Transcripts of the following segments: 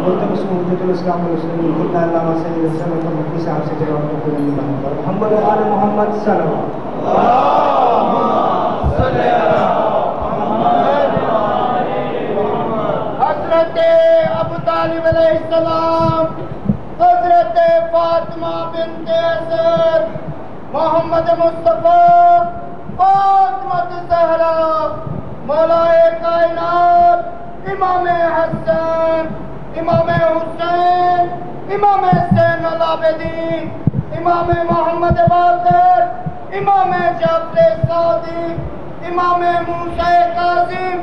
ملتمس حجت الاسلام والمسلمین خود علامہ سید حسن مکی صاحب سے جواب کو نہیں بناؤں محمد آل محمد صلوات حضرت ابو طالب علیہ السلام، حضرت فاطمہ بنت اسد، محمد مصطفیٰ، فاطمہ زہرا، مولا کائنات، امام حسن، امام حسین، امام زین العابدین، امام محمد باقر، امام جعفر صادق، امام موسیٰ کاظم،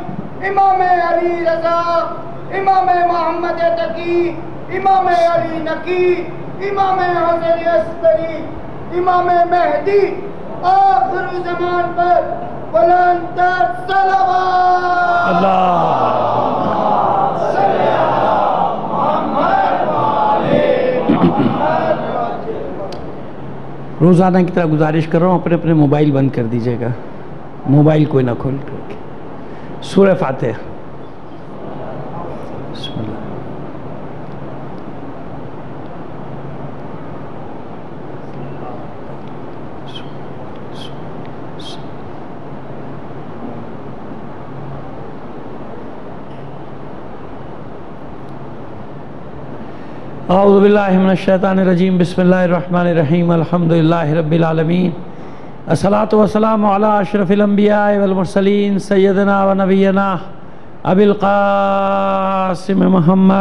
امام علی رضا، امام محمد تقی، امام علی نقی، امام حسن عسکری، امام مہدی، آخر زمان پر بلند تر صلوات روزانہ کی طرح گزارش کر رہا ہوں اپنے اپنے موبائل بند کر دیجئے گا، موبائل کوئی نہ کھول کر کے سورہ فاتحہ بسم اللہ اعوذ باللہ من الشیطان الرجیم بسم اللہ الرحمن الرحیم الحمدللہ رب العالمین الصلاۃ والسلام علی اشرف الانبیاء والمرسلین سیدنا و نبینا ابی القاسم محمد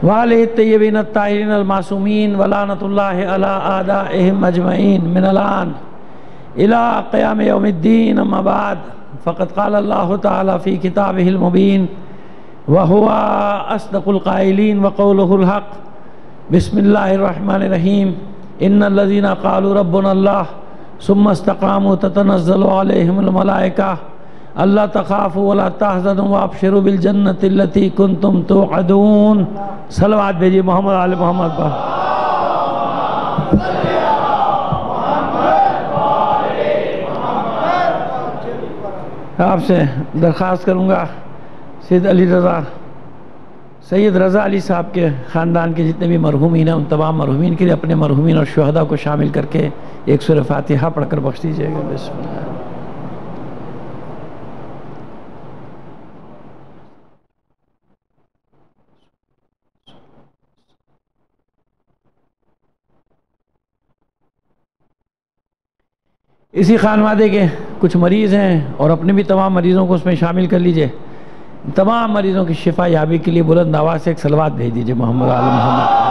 وآلہ الطیبین الطاہرین المعصومین ولعنۃ اللہ علی اعدائہم اجمعین من الآن الى قیام یوم الدین اما بعد فقد قال اللہ تعالی فی کتابہ المبین وهو اصدق القائلین وقولہ الحق بسم اللہ الرحمن الرحیم ان الذین قالوا ربنا اللہ ثم استقاموا تتنزل علیہم الملائکہ اللہ تخافوا ولا تحزنوا وابشروا بالجنۃ التي کنتم توعدون صلوات بھیجیے محمد آل محمد پر آپ سے درخواست کروں گا سید رضا علی صاحب کے خاندان کے جتنے بھی مرحومین ہیں ان تمام مرحومین کے لیے اپنے مرحومین اور شہداء کو شامل کر کے ایک سورہ فاتحہ پڑھ کر بخش دیجیے گا بسم اللہ اسی خانوادے کے کچھ مریض ہیں اور اپنے بھی تمام مریضوں کو اس میں شامل کر لیجئے تمام مریضوں کی شفا یابی کے لیے بلند آواز سے ایک صلوات بھیج دیجئے محمد آل محمد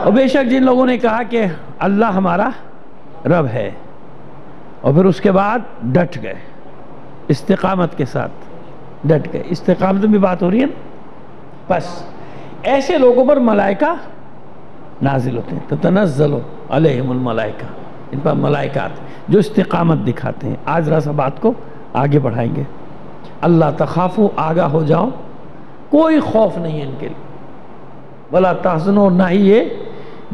اور بے شک جن لوگوں نے کہا کہ اللہ ہمارا رب ہے اور پھر اس کے بعد ڈٹ گئے استقامت کے ساتھ ڈٹ گئے استقامت میں بات ہو رہی ہے نا بس ایسے لوگوں پر ملائکہ نازل ہوتے ہیں تتنزل علیہم الملائکہ ان پر ملائکات جو استقامت دکھاتے ہیں آج ذرا سا بات کو آگے بڑھائیں گے اللہ تخافوا آگاہ ہو جاؤ کوئی خوف نہیں ہے ان کے لیے ولا تحزنوا نہ ہی یہ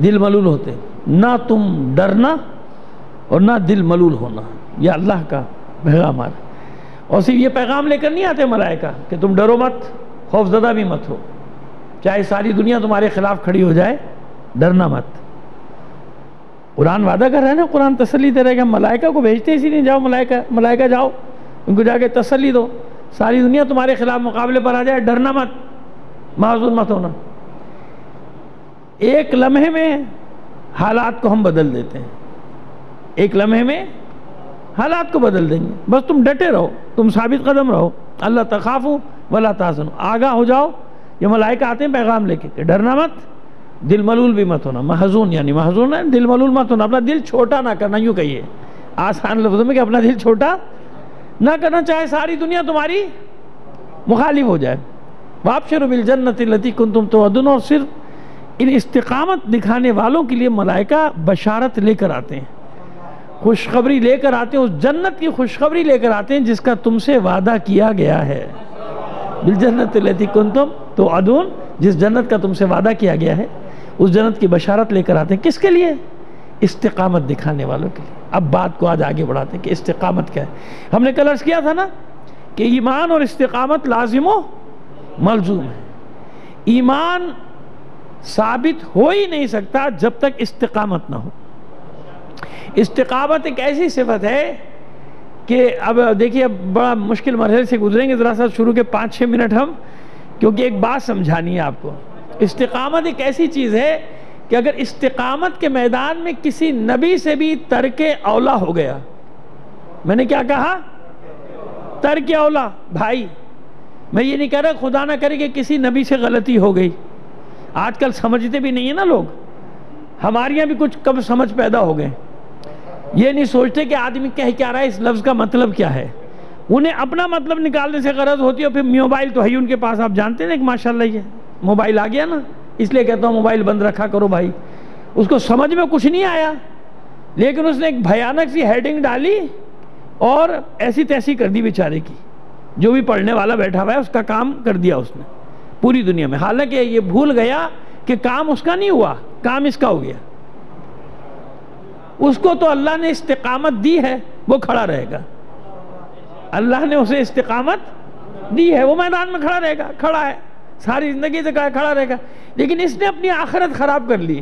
دل ملول ہوتے نہ تم ڈرنا اور نہ دل ملول ہونا یہ اللہ کا پیغام ہے اور صرف یہ پیغام لے کر نہیں آتے ملائکہ کہ تم ڈرو مت خوف زدہ بھی مت ہو چاہے ساری دنیا تمہارے خلاف کھڑی ہو جائے ڈرنا مت قرآن وعدہ کر رہا ہے نا قرآن تسلی دے رہا ہے کہ ملائکہ کو بھیجتے اسی لیے جاؤ ملائکہ جاؤ ان کو جا کے تسلی دو ساری دنیا تمہارے خلاف مقابلے پر آ جائے ڈرنا مت محزون مت ہونا ایک لمحے میں حالات کو ہم بدل دیتے ہیں ایک لمحے میں حالات کو بدل دیں گے بس تم ڈٹے رہو تم ثابت قدم رہو اللہ تخافوا ولا تحزنوا آگاہ ہو جاؤ یہ ملائکہ آتے ہیں پیغام لے کے کہ ڈرنا مت دل ملول بھی مت ہونا محزون یعنی محزون ہے دل ملول مت ہونا اپنا دل چھوٹا نہ کرنا یوں کہیے آسان لفظوں میں کہ اپنا دل چھوٹا نہ کرنا چاہے ساری دنیا تمہاری مخالف ہو جائے وابشروا بالجنۃ التی کنتم توعدون اور صرف ان استقامت دکھانے والوں کے لیے ملائکہ بشارت لے کر آتے ہیں خوشخبری لے کر آتے ہیں اس جنت کی خوشخبری لے کر آتے ہیں جس کا تم سے وعدہ کیا گیا ہے بالجنت التی کنتم توعدون جس جنت کا تم سے وعدہ کیا گیا ہے اس جنت کی بشارت لے کر آتے ہیں. کس کے لیے؟ استقامت دکھانے والوں کے لیے. اب بات کو آج آگے بڑھاتے ہیں کہ استقامت کیا ہے. ہم نے کل عرض کیا تھا نا کہ ایمان اور استقامت لازم و ملزوم ہے. ایمان ثابت ہو ہی نہیں سکتا جب تک استقامت نہ ہو. استقامت ایک ایسی صفت ہے کہ اب دیکھیے اب بڑا مشکل مرحلے سے گزریں گے. ذرا سا شروع کے 5-6 منٹ ہم، کیونکہ ایک بات سمجھانی ہے آپ کو. استقامت ایک ایسی چیز ہے کہ اگر استقامت کے میدان میں کسی نبی سے بھی ترک اولا ہو گیا، میں نے کیا کہا؟ ترک اولا. بھائی میں یہ نہیں کہہ رہا خدا نہ کرے کہ کسی نبی سے غلطی ہو گئی. آج کل سمجھتے بھی نہیں ہیں نا لوگ. ہمارے یہاں بھی کچھ کم سمجھ پیدا ہو گئے. یہ نہیں سوچتے کہ آدمی کہہ کیا رہا ہے، اس لفظ کا مطلب کیا ہے. انہیں اپنا مطلب نکالنے سے غرض ہوتی ہے. پھر موبائل تو ہے ہی ان کے پاس. آپ جانتے ہیں نا کہ ماشاءاللہ یہ موبائل آ گیا نا، اس لیے کہتا ہوں موبائل بند رکھا کرو بھائی. اس کو سمجھ میں کچھ نہیں آیا، لیکن اس نے ایک بھیانک سی ہیڈنگ ڈالی اور ایسی تیسی کر دی بیچارے کی. جو بھی پڑھنے والا بیٹھا ہوا ہے اس کا کام کر دیا اس نے پوری دنیا میں. حالانکہ یہ بھول گیا کہ کام اس کا نہیں ہوا، کام اس کا ہو گیا. اس کو تو اللہ نے استقامت دی ہے، وہ کھڑا رہے گا. اللہ نے اسے استقامت دی ہے، وہ میدان میں کھڑا رہے گا. کھڑا ہے ساری زندگی سے کھڑا رہے گا. لیکن اس نے اپنی آخرت خراب کر لی.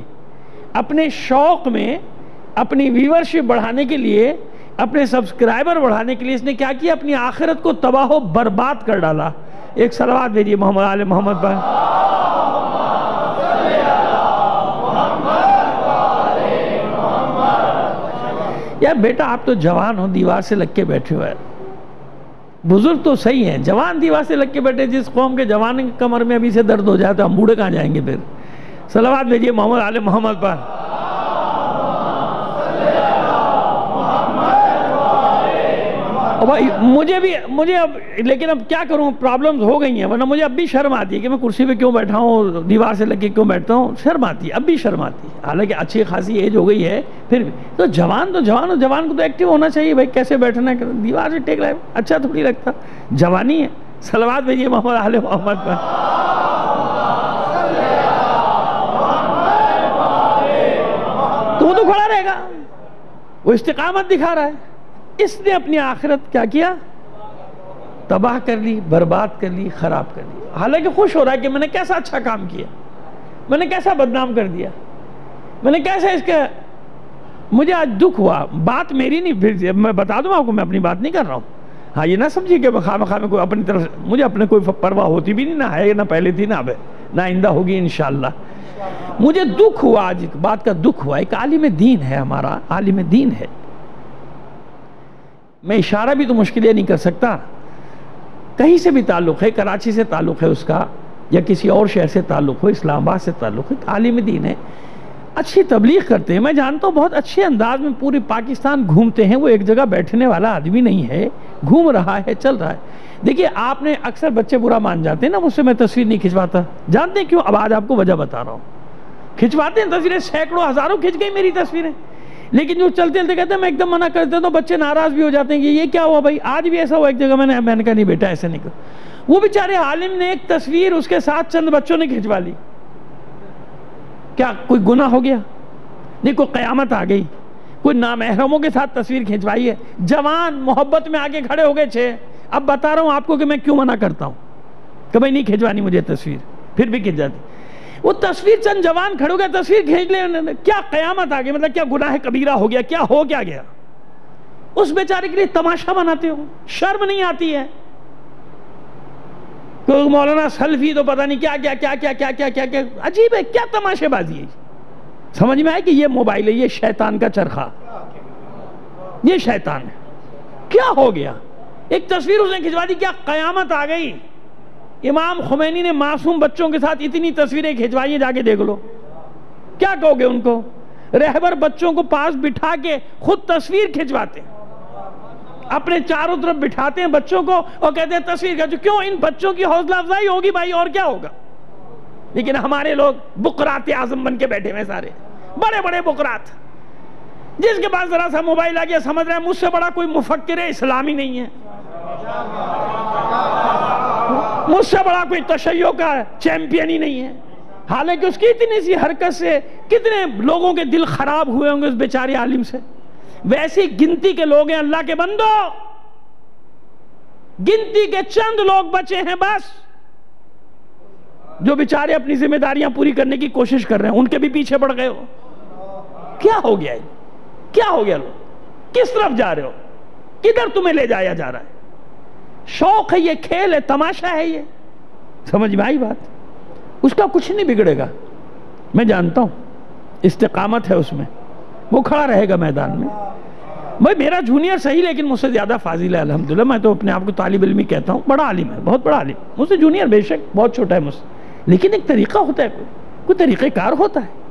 اپنے شوق میں، اپنی ویورشپ بڑھانے کے لیے، اپنے سبسکرائبر بڑھانے کے لیے اس نے کیا کیا؟ اپنی آخرت کو تباہ و برباد کر ڈالا. ایک صلوات بھیجیے محمد آل محمد پر. یار بیٹا آپ تو جوان ہو، دیوار سے لگ کے بیٹھے ہوئے. بزرگ تو صحیح ہیں، جوان دیوار سے لگ کے بیٹھے. جس قوم کے جوان کی کمر میں ابھی سے درد ہو جائے تو ہم بوڑھے کہاں جائیں گے پھر. صلوات بھیجیے محمد آل محمد پر. مجھے اب لیکن اب کیا کروں، پرابلمز ہو گئی ہیں. ورنہ مجھے اب بھی شرم آتی ہے کہ میں کرسی پہ کیوں بیٹھا ہوں، دیوار سے لگ کے کیوں بیٹھتا ہوں. شرم آتی ہے، اب بھی شرم آتی ہے. حالانکہ اچھی خاصی ایج ہو گئی ہے پھر بھی. تو جوان کو تو ایکٹیو ہونا چاہیے بھائی. کیسے بیٹھنا ہے، دیوار سے ٹیک رہا ہے، اچھا تھوڑی لگتا. جوانی ہے. صلوات بھیجیے محمد آل محمد پر. تو وہ تو کھڑا رہے گا، وہ استقامت دکھا رہا ہے. اس نے اپنی آخرت کیا کیا؟ تباہ کر لی، برباد کر لی، خراب کر لی. حالانکہ خوش ہو رہا ہے کہ میں نے کیسا اچھا کام کیا، میں نے کیسا بدنام کر دیا، میں نے کیسے اس کا. مجھے آج دکھ ہوا. بات میری نہیں، پھر میں بتا دوں آپ کو، میں اپنی بات نہیں کر رہا ہوں. ہاں یہ نہ سمجھیے کہ خواہ میں کوئی اپنی طرف سے، مجھے اپنے کوئی پرواہ ہوتی بھی نہیں، نہ ہے، نہ پہلے تھی، نہ اب ہے، نہ آئندہ ہوگی انشاءاللہ. مجھے دکھ ہوا، آج ایک بات کا دکھ ہوا. ایک عالم دین ہے ہمارا، عالم دین ہے. میں اشارہ بھی تو مشکل نہیں کر سکتا. کہیں سے بھی تعلق ہے، کراچی سے تعلق ہے اس کا، یا کسی اور شہر سے تعلق ہو، اسلام آباد سے تعلق ہے. عالم دین ہے، اچھی تبلیغ کرتے ہیں. میں جانتا ہوں بہت اچھے انداز میں پوری پاکستان گھومتے ہیں. وہ ایک جگہ بیٹھنے والا آدمی نہیں ہے، گھوم رہا ہے، چل رہا ہے. دیکھیے آپ نے اکثر بچے برا مان جاتے ہیں نا، مجھ سے میں تصویر نہیں کھنچواتا. جانتے ہیں کیوں؟ اب آج آپ کو وجہ بتا رہا ہوں. کھنچواتے ہیں تصویریں، سینکڑوں ہزاروں کھنچ گئی میری تصویریں. لیکن جو چلتے چلتے کہتے ہیں میں ایک دم منع کرتے تو بچے ناراض بھی ہو جاتے ہیں کہ یہ کیا ہوا بھائی. آج بھی ایسا ہوا ایک جگہ، میں نے کہا نہیں بیٹا ایسے نہیں کرو. وہ بیچارے عالم نے ایک تصویر اس کے ساتھ چند بچوں نے کھنچوا لی. کیا کوئی گناہ ہو گیا؟ نہیں. کوئی قیامت آ گئی؟ کوئی نامحرموں کے ساتھ تصویر کھنچوائی ہے؟ جوان محبت میں آگے کھڑے ہو گئے 6. اب بتا رہا ہوں آپ کو کہ میں کیوں منع کرتا ہوں کہ بھائی نہیں کھنچوانی مجھے تصویر. پھر بھی کھنچ جاتی. وہ تصویر چند جوان کھڑے ہو گئے، تصویر کھینچ لے. کیا قیامت آ گئی؟ مطلب کیا گناہ کبیرہ ہو گیا؟ کیا ہو کیا گیا؟ اس بیچارے کے لیے تماشا بناتے ہو. شرم نہیں آتی ہے؟ کوئی مولانا سلفی تو پتہ نہیں کیا کیا کیا کیا کیا کیا کیا کیا. عجیب ہے، کیا تماشے بازی ہے. سمجھ میں آئے کہ یہ موبائل ہے، یہ شیطان کا چرخا، یہ شیطان ہے. کیا ہو گیا؟ ایک تصویر اس نے کھنچوا دی، کیا قیامت آ گئی؟ امام خمینی نے معصوم بچوں کے ساتھ اتنی تصویریں کھنچوائی ہیں، جا کے دیکھ لو. کیا کہو گے ان کو؟ رہبر بچوں کو پاس بٹھا کے خود تصویر کھنچواتے ہیں، اپنے چاروں طرف بٹھاتے ہیں بچوں کو اور کہتے ہیں تصویر کھینچو. کیوں؟ ان بچوں کی حوصلہ افزائی ہوگی بھائی، اور کیا ہوگا. لیکن ہمارے لوگ بقرات اعظم بن کے بیٹھے ہوئے، سارے بڑے بڑے بقرات. جس کے پاس ذرا سا موبائل آ گیا سمجھ رہے ہیں مجھ سے بڑا کوئی مفکر اسلامی نہیں ہے، مجھ سے بڑا کوئی تشیع کا چیمپئن ہی نہیں ہے. حالانکہ اس کی اتنی سی حرکت سے کتنے لوگوں کے دل خراب ہوئے ہوں گے اس بیچارے عالم سے. ویسی گنتی کے لوگ ہیں اللہ کے بندو، گنتی کے چند لوگ بچے ہیں بس جو بیچارے اپنی ذمہ داریاں پوری کرنے کی کوشش کر رہے ہیں. ان کے بھی پیچھے پڑ گئے ہو. کیا ہو گیا ہے؟ کیا ہو گیا؟ لوگ کس طرف جا رہے ہو؟ کدھر تمہیں لے جایا جا رہا ہے؟ شوق ہے یہ، کھیل ہے، تماشا ہے یہ. سمجھ میں آئی بات؟ اس کا کچھ نہیں بگڑے گا، میں جانتا ہوں. استقامت ہے اس میں، وہ کھڑا رہے گا میدان میں. بھائی میرا جونیئر صحیح لیکن مجھ سے زیادہ فاضل ہے الحمدللہ. میں تو اپنے آپ کو طالب علم ہی کہتا ہوں. بڑا عالم ہے، بہت بڑا عالم. مجھ سے جونیئر بے شک بہت چھوٹا ہے مجھ سے، لیکن ایک طریقہ ہوتا ہے، کوئی طریقہ کار ہوتا ہے.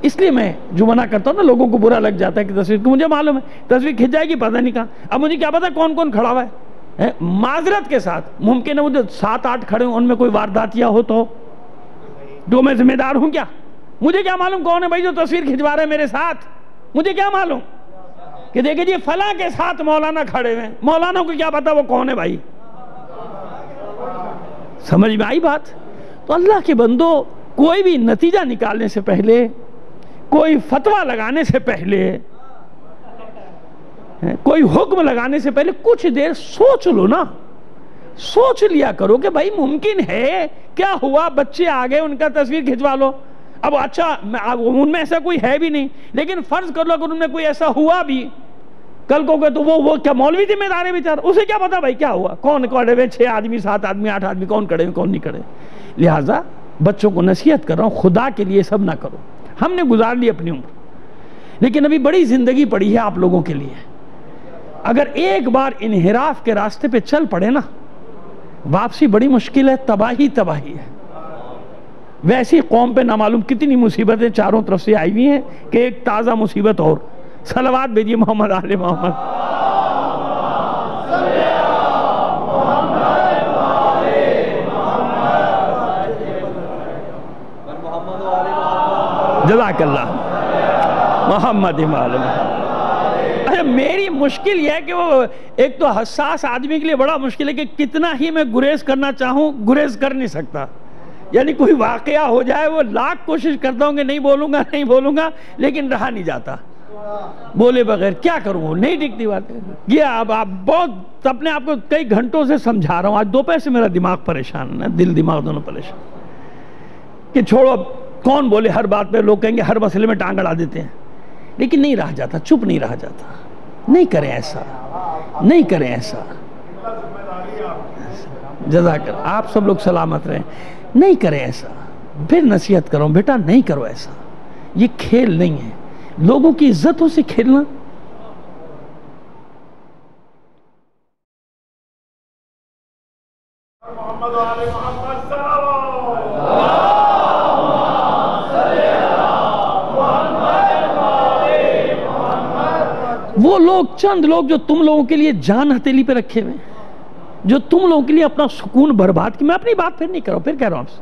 اس لیے میں جو منع کرتا ہوں نا، لوگوں کو برا لگ جاتا ہے کہ تصویر کو، مجھے معلوم ہے تصویر کھنچ جائے گی پتہ نہیں کہاں. اب مجھے کیا پتا کون کون کھڑا ہوا ہے. معذرت کے ساتھ ممکن ہے وہ جو 7-8 کھڑے ہوں ان میں کوئی وارداتیا ہو تو میں ذمہ دار ہوں کیا؟ مجھے کیا معلوم کون ہے بھائی جو تصویر کھنچوا رہے ہیں میرے ساتھ؟ مجھے کیا معلوم کہ دیکھیں جی فلاں کے ساتھ مولانا کھڑے ہوئے ہیں. مولانا کو کیا پتا وہ کون ہے بھائی؟ سمجھ میں آئی بات؟ تو اللہ کے بندو، کوئی بھی نتیجہ نکالنے سے پہلے، کوئی فتویٰ لگانے سے پہلے، کوئی حکم لگانے سے پہلے کچھ دیر سوچ لو نا. سوچ لیا کرو کہ بھائی ممکن ہے، کیا ہوا بچے آگئے ان کا تصویر کھنچوا لو. اب اچھا ان میں ایسا کوئی ہے بھی نہیں، لیکن فرض کر لو اگر ان میں کوئی ایسا ہوا بھی کل کو کہ تو وہ کیا مولوی ذمہ دار ہے بیچارہ؟ اسے کیا پتا بھائی کیا ہوا، کون کھڑے ہوئے 6 آدمی 7 آدمی 8 آدمی، کون کھڑے ہوئے کون نہیں کھڑے. لہٰذا بچوں کو نصیحت کر رہا ہوں، خدا کے لیے سب نہ کرو. ہم نے گزار لی اپنی عمر، لیکن ابھی بڑی زندگی پڑی ہے آپ لوگوں کے لیے. اگر ایک بار انحراف کے راستے پہ چل پڑے نا، واپسی بڑی مشکل ہے، تباہی ہے. ویسی قوم پہ نامعلوم کتنی مصیبتیں چاروں طرف سے آئی ہوئی ہیں کہ ایک تازہ مصیبت اور. صلوات بھیجیے محمد آل محمد. جزاک اللہ محمد آل محمد. میری مشکل یہ ہے کہ وہ ایک تو حساس آدمی کے لیے بڑا مشکل ہے کہ کتنا ہی میں گریز کرنا چاہوں گریز کر نہیں سکتا. یعنی کوئی واقعہ ہو جائے وہ لاکھ کوشش کرتا ہوں کہ نہیں بولوں گا لیکن رہا نہیں جاتا بولے بغیر. کیا کروں، نہیں ٹکتی بات. یہ اب آپ بہت اپنے آپ کو کئی گھنٹوں سے سمجھا رہا ہوں. آج دوپہر سے میرا دماغ پریشان ہے، دل دماغ دونوں پریشان کہ چھوڑو اب کون بولے ہر بات پہ. لوگ کہیں گے ہر مسئلے میں ٹانگ اڑا دیتے ہیں، لیکن نہیں رہا جاتا، چپ نہیں رہا جاتا. نہیں کریں ایسا، نہیں کریں ایسا. جزاک اللہ، آپ سب لوگ سلامت رہیں. نہیں کریں ایسا. پھر نصیحت کرو بیٹا نہیں کرو ایسا. یہ کھیل نہیں ہے، لوگوں کی عزتوں سے کھیلنا. وہ لوگ چند لوگ جو تم لوگوں کے لیے جان ہتھیلی پہ رکھے ہوئے ہیں، جو تم لوگوں کے لیے اپنا سکون برباد کی. میں اپنی بات پھر نہیں کر رہا ہوں، پھر کہہ رہا ہوں آپ سے،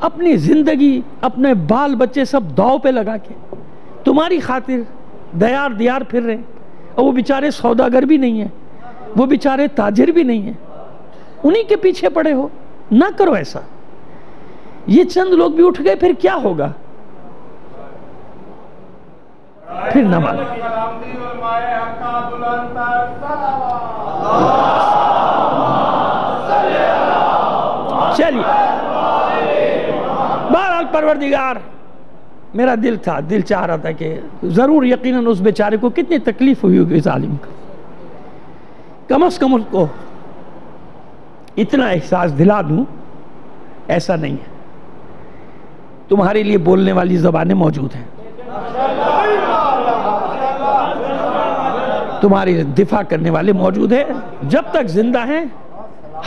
اپنی زندگی اپنے بال بچے سب داؤ پہ لگا کے تمہاری خاطر دیار پھر رہے ہیں. اور وہ بیچارے سوداگر بھی نہیں ہیں، وہ بیچارے تاجر بھی نہیں ہیں، انہی کے پیچھے پڑے ہو. نہ کرو ایسا. یہ چند لوگ بھی اٹھ گئے پھر کیا ہوگا؟ پھر نہ مانو. چلیے بہرحال پروردگار، میرا دل تھا، دل چاہ رہا تھا کہ ضرور یقیناً اس بیچارے کو کتنی تکلیف ہوئی ہوگی اس عالم کو. کم از کم اس کو اتنا احساس دلا دوں ایسا نہیں ہے. تمہارے لیے بولنے والی زبانیں موجود ہیں، تمہاری دفاع کرنے والے موجود ہیں. جب تک زندہ ہیں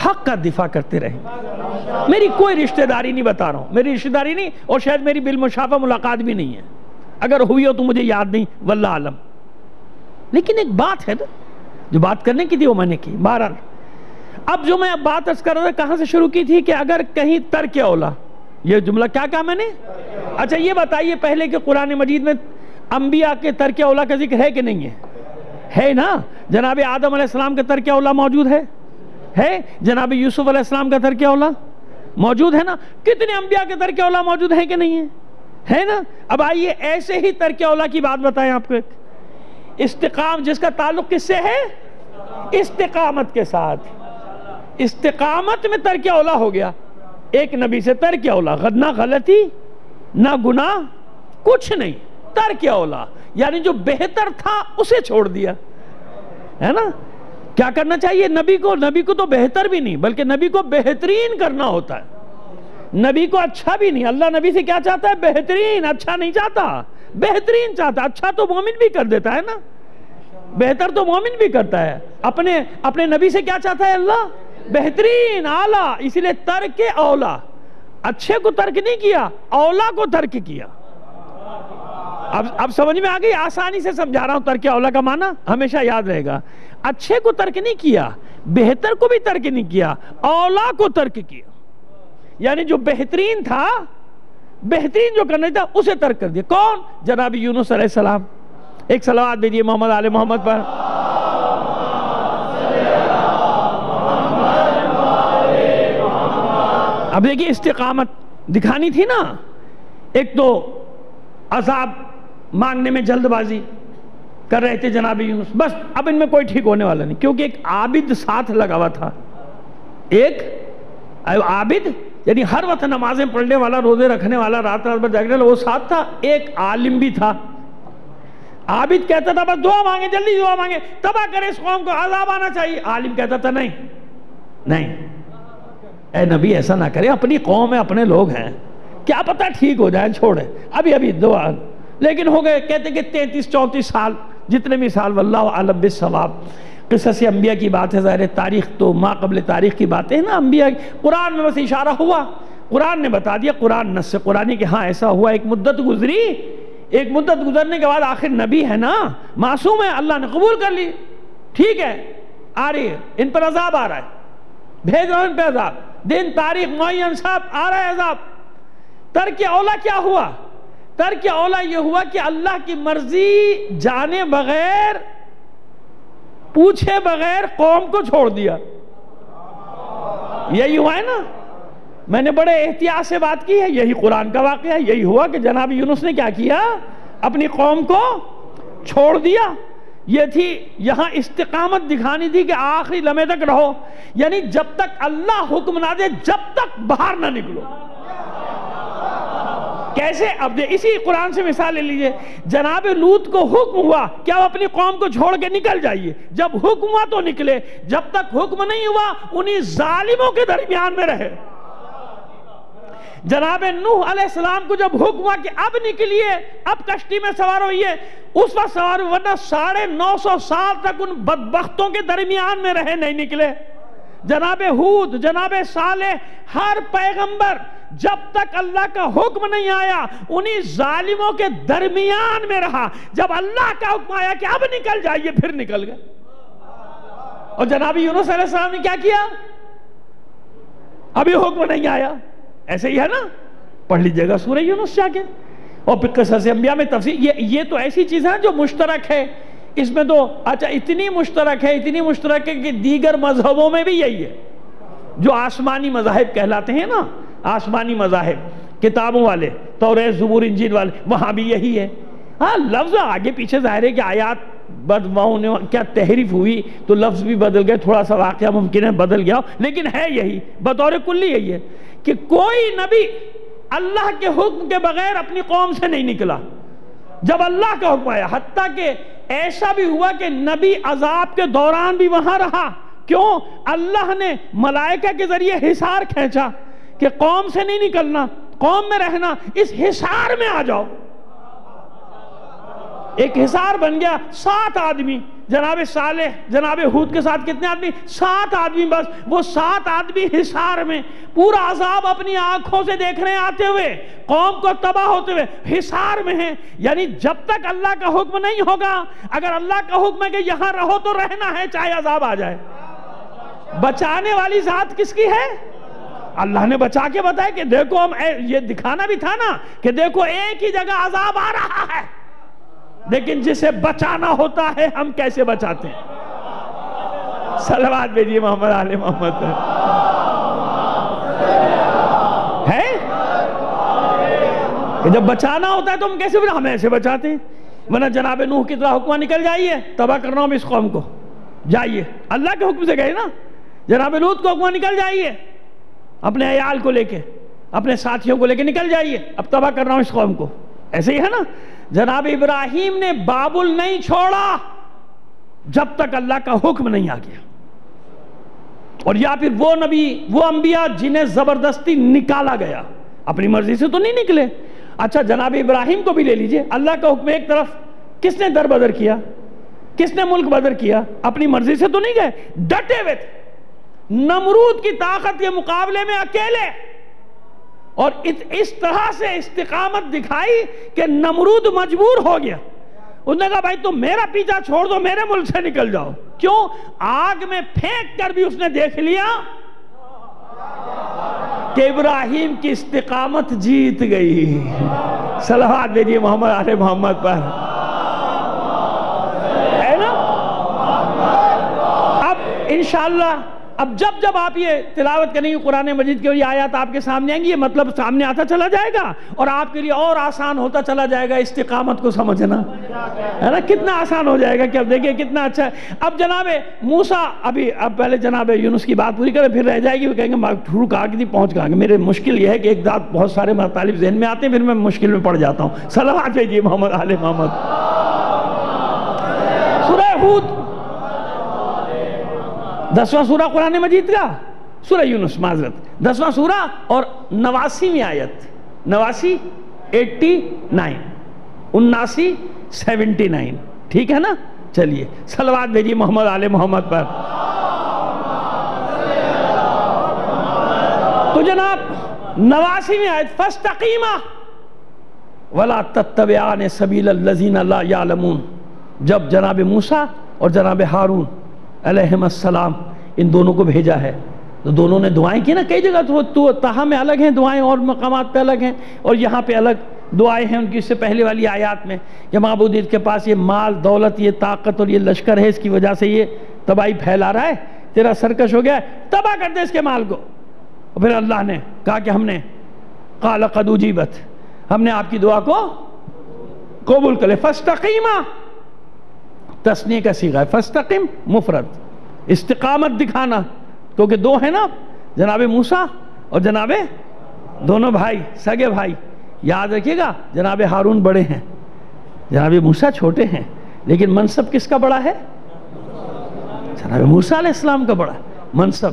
حق کا دفاع کرتے رہیں. میری کوئی رشتہ داری نہیں بتا رہا ہوں، میری رشتہ داری نہیں، اور شاید میری بالمشافہ ملاقات بھی نہیں ہے. اگر ہوئی ہو تو مجھے یاد نہیں، واللہ عالم. لیکن ایک بات ہے نا جو بات کرنے کی تھی وہ میں نے کی. بہرحال اب جو میں اب بات عرض کر رہا تھا کہاں سے شروع کی تھی کہ اگر کہیں ترک اولا، یہ جملہ کیا کہا میں نے؟ اچھا یہ بتائیے پہلے کہ قرآن مجید میں انبیاء کے ترک اولا کا ذکر ہے کہ نہیں ہے؟ ہے نا. جناب آدم علیہ السلام کا ترک اولا موجود ہے. جناب یوسف علیہ السلام کا ترک اولا موجود ہے نا؟ کتنے انبیاء کے ترک اولا موجود ہیں کہ نہیں ہیں؟ ہے نا؟ اب آئیے ایسے ہی ترک اولا کی بات بتائیں آپ کو، جس کا تعلق کس سے ہے؟ استقامت کے ساتھ۔ استقامت میں ترک اولا ہو گیا، ایک نبی سے ترک اولا، نہ غلطی نہ گناہ کچھ نہیں، ترک اولا یعنی جو بہتر تھا اسے چھوڑ دیا، ہے نا؟ کیا کرنا چاہیے نبی کو تو بہتر بھی نہیں بلکہ نبی کو بہترین کرنا ہوتا ہے، نبی کو اچھا بھی نہیں۔ اللہ نبی سے کیا چاہتا ہے؟ بہترین، اچھا نہیں چاہتا، بہترین چاہتا۔ اچھا تو مومن بھی کر دیتا ہے نا، بہتر تو مومن بھی کرتا ہے۔ اپنے نبی سے کیا چاہتا ہے اللہ؟ بہترین، اعلیٰ۔ اسی لیے ترک اولا، اچھے کو ترک نہیں کیا، اولا کو ترک کیا۔ اب سمجھ میں آ گئی؟ آسانی سے سمجھا رہا ہوں ترک اولا کا معنی، ہمیشہ یاد رہے گا۔ اچھے کو ترک نہیں کیا، بہتر کو بھی ترک نہیں کیا، اولا کو ترک کیا، یعنی جو بہترین تھا، بہترین جو کرنا تھا اسے ترک کر دیا۔ کون؟ جناب یونس علیہ السلام۔ ایک صلوات دیجئے محمد آل محمد پر۔ اب دیکھیے استقامت دکھانی تھی نا، ایک تو عذاب مانگنے میں جلد بازی کر رہے تھے جناب یونس، بس اب ان میں کوئی ٹھیک ہونے والا نہیں، کیونکہ ایک عابد ساتھ لگا ہوا تھا۔ ایک عابد یعنی ہر وقت نمازیں پڑھنے والا، روزے رکھنے والا، رات رات بھر جاگنے والا، وہ ساتھ تھا۔ ایک عالم بھی تھا۔ عابد کہتا تھا بس دعا مانگے، جلدی دعا مانگے، تباہ کرے اس قوم کو، عذاب آنا چاہیے۔ عالم کہتا تھا نہیں اے نبی ایسا نہ کرے، اپنی قوم ہے، اپنے لوگ ہیں، کیا پتہ ٹھیک ہو جائے، چھوڑے ابھی دعا۔ لیکن ہو گئے، کہتے کہ 33-34 سال، جتنے بھی سال، واللہ اعلم بالصواب۔ قصص انبیاء کی بات ہے، ظاہر تاریخ تو ما قبل تاریخ کی باتیں ہیں نا انبیاء، قرآن میں بس اشارہ ہوا، قرآن نے بتا دیا، قرآن نص قرآنی کہ ہاں ایسا ہوا۔ ایک مدت گزری، ایک مدت گزرنے کے بعد آخر نبی ہے نا، معصوم ہے، اللہ نے قبول کر لی، ٹھیک ہے، آ رہی ہے، ان پر عذاب آ رہا ہے، بھیج رہا ہوں ان پہ عذاب، دن تاریخ معین صاحب آ رہا ہے عذاب۔ ترک اولا کیا ہوا؟ ترک اولا یہ ہوا کہ اللہ کی مرضی جانے بغیر، پوچھے بغیر قوم کو چھوڑ دیا۔ یہی ہوا ہے نا، میں نے بڑے احتیاط سے بات کی ہے، یہی قرآن کا واقعہ ہے۔ یہی ہوا کہ جناب یونس نے کیا کیا؟ اپنی قوم کو چھوڑ دیا۔ یہ تھی یہاں استقامت دکھانی تھی کہ آخری لمحے تک رہو، یعنی جب تک اللہ حکم نہ دے جب تک باہر نہ نکلو۔ کیسے؟ اب اسی قرآن سے مثال لے لیجئے، جناب لوط کو حکم ہوا کہ آپ اپنی قوم کو چھوڑ کے نکل جائیے، جب حکم ہوا تو نکلے، جب تک حکم نہیں ہوا انہی ظالموں کے درمیان میں رہے۔ جناب نوح علیہ السلام کو جب حکم ہوا کہ اب نکلیے، اب کشتی میں سوار ہوئیے، اس وقت سوار ہوئے، ورنہ 950 سال تک ان بدبختوں کے درمیان میں رہے، نہیں نکلے۔ جناب ہود، جناب صالح، ہر پیغمبر جب تک اللہ کا حکم نہیں آیا انہی ظالموں کے درمیان میں رہا، جب اللہ کا حکم آیا کہ اب نکل جائیے پھر نکل گئے۔ اور جناب یونس علیہ السلام نے کیا کیا؟ ابھی حکم نہیں آیا، ایسے ہی ہے نا، پڑھ لیجئے گا سورہ یونس جا کے، اور پھر قصص انبیاء میں تفصیل۔ یہ تو ایسی چیز ہے جو مشترک ہے، اس میں تو اچھا اتنی مشترک ہے کہ دیگر مذہبوں میں بھی یہی ہے، جو آسمانی مذاہب کہلاتے ہیں نا، آسمانی مذاہب کتابوں والے، توریت زبور انجیل والے، وہاں بھی یہی ہے۔ ہاں لفظ آگے پیچھے ظاہر ہے کہ آیات کیا تحریف ہوئی تو لفظ بھی بدل گئے، تھوڑا سا واقعہ ممکن ہے بدل گیا ہو، لیکن ہے یہی، بطور کلی یہی ہے کہ کوئی نبی اللہ کے حکم کے بغیر اپنی قوم سے نہیں نکلا جب اللہ کا حکم آیا۔ حتیٰ کہ ایسا بھی ہوا کہ نبی عذاب کے دوران بھی وہاں رہا، کیوں؟ اللہ نے ملائکہ کے ذریعے حصار کھینچا کہ قوم سے نہیں نکلنا، قوم میں رہنا، اس حصار میں آ جاؤ۔ ایک حصار بن گیا، 7 آدمی، جناب صالح جناب ہود کے ساتھ کتنے آدمی؟ 7 آدمی، بس وہ 7 آدمی حصار میں، پورا عذاب اپنی آنکھوں سے دیکھ رہے ہیں آتے ہوئے، قوم کو تباہ ہوتے ہوئے، حصار میں ہیں۔ یعنی جب تک اللہ کا حکم نہیں ہوگا، اگر اللہ کا حکم ہے کہ یہاں رہو تو رہنا ہے چاہے عذاب آ جائے۔ بچانے والی ذات کس کی ہے؟ اللہ نے بچا کے بتایا کہ دیکھو، ہم یہ دکھانا بھی تھا نا کہ دیکھو ایک ہی جگہ عذاب آ رہا ہے، لیکن جسے بچانا ہوتا ہے ہم کیسے بچاتے ہیں؟ صلوات بھیجئے محمد آل محمد۔ کہ جب بچانا ہوتا ہے تو ہم کیسے ہم ایسے بچاتے ہیں؟ ورنہ جناب نوح کی طرح حکمہ نکل جائیے تباہ کرنا ہوں اس قوم کو، جائیے، اللہ کے حکم سے گئے نا۔ جناب لوط کو حکمہ نکل جائیے، اپنے عیال کو لے کے، اپنے ساتھیوں کو لے کے نکل جائیے، اب تباہ کرنا ہوں اس قوم کو، ایسے ہی ہے نا۔ جناب ابراہیم نے بابل نہیں چھوڑا جب تک اللہ کا حکم نہیں آ گیا، اور یا پھر وہ نبی، وہ انبیاء جنہیں زبردستی نکالا گیا، اپنی مرضی سے تو نہیں نکلے۔ اچھا جناب ابراہیم کو بھی لے لیجئے، اللہ کا حکم ایک طرف، کس نے در بدر کیا، کس نے ملک بدر کیا؟ اپنی مرضی سے تو نہیں گئے، ڈٹے ہوئے تھے۔ نمرود کی طاقت کے مقابلے میں اکیلے، اور اس طرح سے استقامت دکھائی کہ نمرود مجبور ہو گیا۔ انہوں نے کہا بھائی تم میرا پیچھا چھوڑ دو، میرے ملک سے نکل جاؤ۔ کیوں؟ آگ میں پھینک کر بھی اس نے دیکھ لیا کہ ابراہیم کی استقامت جیت گئی۔ صلوات بھیجیے محمد آل محمد پر، ہے نا؟ اب انشاءاللہ اب جب آپ یہ تلاوت کریں گے قرآن مجید کی اور یہ آیات آپ کے سامنے آئیں گی، یہ مطلب سامنے آتا چلا جائے گا اور آپ کے لیے اور آسان ہوتا چلا جائے گا استقامت کو سمجھنا، ہے نا؟ کتنا آسان ہو جائے گا کہ اب دیکھیں کتنا اچھا ہے۔ اب جناب موسیٰ اب پہلے جناب یونس کی بات پوری کریں، پھر رہ جائے گی، وہ کہیں گے میں شروع کہا کہ پہنچ کہاں گے۔ میرے مشکل یہ ہے کہ ایک دات بہت سارے مطالب ذہن میں آتے ہیں، پھر میں مشکل میں پڑ جاتا ہوں۔ صلوات بھیجیے محمد آل محمد۔ سورہ ہود 10واں سورہ قرآن مجید کا، سورہ یونس معذرت 10واں سورہ اور 89ویں آیت، 89 89 79 79، ٹھیک ہے نا؟ چلیے صلوات بھیجیے محمد آل محمد پر۔ تو جناب 89ویں آیت فَاسْتَقِیمَا وَلَا تَتَّبِعَانِ سَبِیلَ الَّذِينَ لَا يَعْلَمُونَ، جب جناب موسیٰ اور جناب ہارون علیہم السلام ان دونوں کو بھیجا ہے تو دونوں نے دعائیں کی نا، کئی جگہ تو تاہا میں الگ ہیں دعائیں اور مقامات پہ الگ ہیں، اور یہاں پہ الگ دعائیں ہیں ان کی۔ اس سے پہلے والی آیات میں کہ معبودیت کے پاس یہ مال دولت، یہ طاقت اور یہ لشکر ہے، اس کی وجہ سے یہ تباہی پھیلا رہا ہے، تیرا سرکش ہو گیا ہے، تباہ کر دے اس کے مال کو۔ اور پھر اللہ نے کہا کہ ہم نے قال قد اجیبت، ہم نے آپ کی دعا کو قبول کر لے۔ فاستقیما تثنیہ کا صیغہ ہے، فاستقم مفرد، استقامت دکھانا، کیونکہ دو ہیں نا، جناب موسیٰ اور جناب دونوں بھائی، سگے بھائی۔ یاد رکھیے گا جناب ہارون بڑے ہیں، جناب موسیٰ چھوٹے ہیں، لیکن منصب کس کا بڑا ہے؟ جناب موسیٰ علیہ السلام کا بڑا منصب،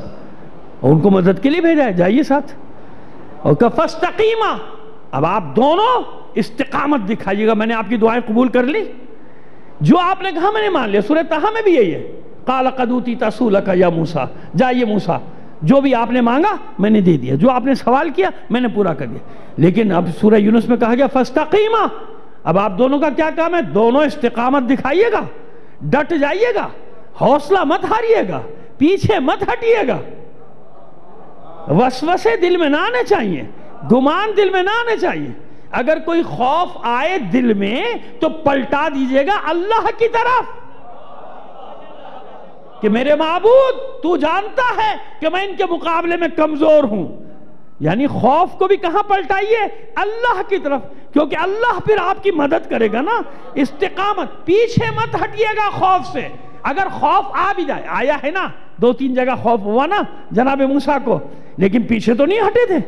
اور ان کو مدد کے لیے بھیجا ہے، جائیے ساتھ۔ اور کہ فاستقیما، اب آپ دونوں استقامت دکھائیے گا، میں نے آپ کی دعائیں قبول کر لی، جو آپ نے کہا میں نے مان لیا۔ سورہ طٰہٰ میں بھی یہی ہے، قال قد اوتیت سؤلک یا موسیٰ، جائیے موسیٰ جو بھی آپ نے مانگا میں نے دے دیا، جو آپ نے سوال کیا میں نے پورا کر دیا۔ لیکن اب سورہ یونس میں کہا گیا فاستقیما، اب آپ دونوں کا کیا کام ہے؟ دونوں استقامت دکھائیے گا، ڈٹ جائیے گا، حوصلہ مت ہاریے گا، پیچھے مت ہٹیے گا، وسوسے دل میں نہ آنے چاہیے، گمان دل میں نہ آنے چاہیے۔ اگر کوئی خوف آئے دل میں تو پلٹا دیجئے گا اللہ کی طرف کہ میرے معبود تو جانتا ہے کہ میں ان کے مقابلے میں کمزور ہوں، یعنی خوف کو بھی کہاں پلٹائیے؟ اللہ کی طرف، کیونکہ اللہ پھر آپ کی مدد کرے گا نا۔ استقامت، پیچھے مت ہٹیے گا خوف سے۔ اگر خوف آ بھی جائے، آیا ہے نا، 2-3 جگہ خوف ہوا نا جناب موسیٰ کو، لیکن پیچھے تو نہیں ہٹے تھے،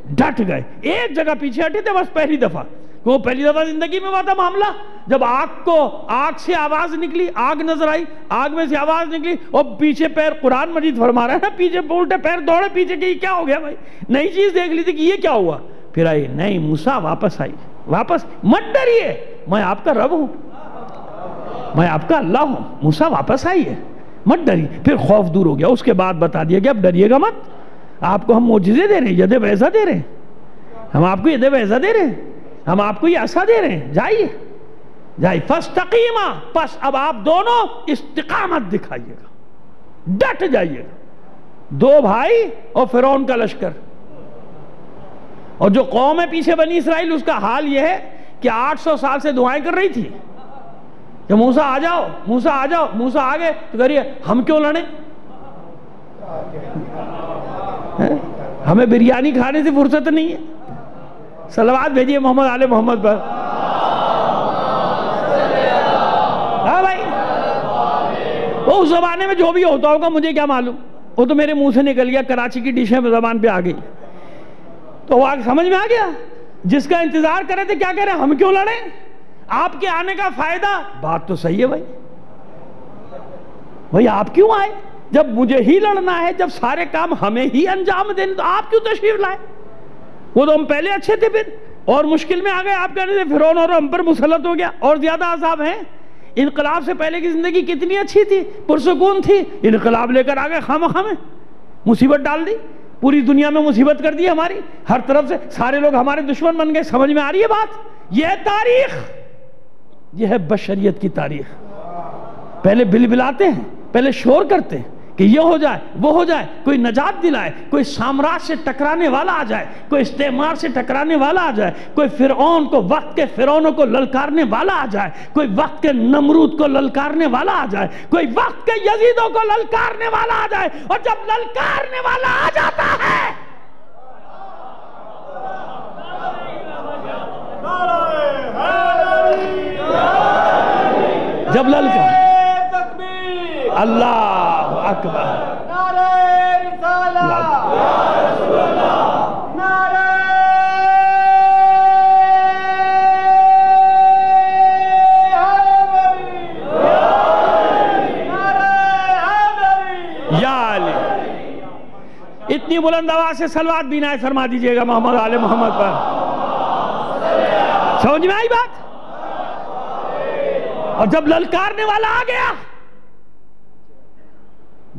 ڈٹ گئے۔ ایک جگہ پیچھے ہٹے تھے بس پہلی دفعہ، وہ پہلی دفعہ زندگی میں ہوا تھا معاملہ جب آگ سے آواز نکلی، آگ نظر آئی، آگ میں سے آواز نکلی اور پیچھے پیر، قرآن مجید فرما رہا ہے نا، پیچھے الٹے پیر دوڑے پیچھے کہ یہ کیا ہو گیا بھائی، نئی چیز دیکھ لی تھی کہ یہ کیا ہوا، پھر آئی نہیں موسیٰ واپس آئی، واپس مت ڈریے میں آپ کا رب ہوں، میں آپ کا اللہ ہوں، موسیٰ واپس آئی ہے مت ڈریے۔ پھر خوف دور ہو گیا، اس کے بعد بتا دیا کہ اب ڈریے گا مت، آپ کو ہم معجزے دے رہے ہیں، ید بیضا دے رہے ہیں، ہم آپ کو ید بیضا دے رہے ہیں، ہم آپ کو یہ عصا دے رہے ہیں، جائیے جائیے۔ فاستقیما، پس اب آپ دونوں استقامت دکھائیے گا، ڈٹ جائیے گا۔ 2 بھائی اور فرعون کا لشکر، اور جو قوم ہے پیچھے بنی اسرائیل، اس کا حال یہ ہے کہ 800 سال سے دعائیں کر رہی تھی کہ موسیٰ آ جاؤ، موسیٰ آ جاؤ، موسیٰ آ گئے تو کہہ رہی ہے ہم کیوں لڑیں، ہمیں بریانی کھانے سے فرصت نہیں ہے، صلوات بھیجیے محمد آل محمد پر. ہاں بھائی، وہ اس زمانے میں جو بھی ہوتا ہوگا مجھے کیا معلوم، وہ تو میرے منہ سے نکل گیا، کراچی کی ڈشیں زبان پہ آ گئی تو وہ سمجھ میں آ گیا. جس کا انتظار کرے تھے کیا کہہ رہے ہیں، ہم کیوں لڑیں، آپ کے آنے کا فائدہ. بات تو صحیح ہے بھائی آپ کیوں آئے جب مجھے ہی لڑنا ہے، جب سارے کام ہمیں ہی انجام دینے، تو آپ کیوں تشریف لائے؟ وہ تو ہم پہلے اچھے تھے پھر اور مشکل میں آ گئے. آپ کہنے تھے فرعون اور ہم پر مسلط ہو گیا اور زیادہ عذاب ہیں. انقلاب سے پہلے کی زندگی کتنی اچھی تھی، پرسکون تھی. انقلاب لے کر آ گئے، خواہ میں مصیبت ڈال دی، پوری دنیا میں مصیبت کر دی ہماری، ہر طرف سے سارے لوگ ہمارے دشمن بن گئے. سمجھ میں آ رہی ہے بات؟ یہ ہے تاریخ، یہ ہے بشریت کی تاریخ. پہلے بلبلاتے ہیں، پہلے شور کرتے ہیں کہ یہ ہو جائے وہ ہو جائے، کوئی نجات دلائے، کوئی سامراج سے ٹکرانے والا آ جائے، کوئی استعمار سے ٹکرانے والا آ جائے، کوئی فرعون کو، وقت کے فرعونوں کو للکارنے والا آ جائے، کوئی وقت کے نمرود کو للکارنے والا آ جائے، کوئی وقت کے یزیدوں کو للکارنے والا آ جائے. اور جب للکارنے والا آ جاتا ہے جب للکار اللہ اکبر، نعرہ رسالت، یا رسول اللہ، نعرہ حیدری، نعرہ حیدری، یا علی. اتنی بلند آواز سے صلوات بھی نائے فرما دیجئے گا محمد آل محمد پر. سمجھ میں آئی بات؟ اور جب للکارنے والا آ گیا،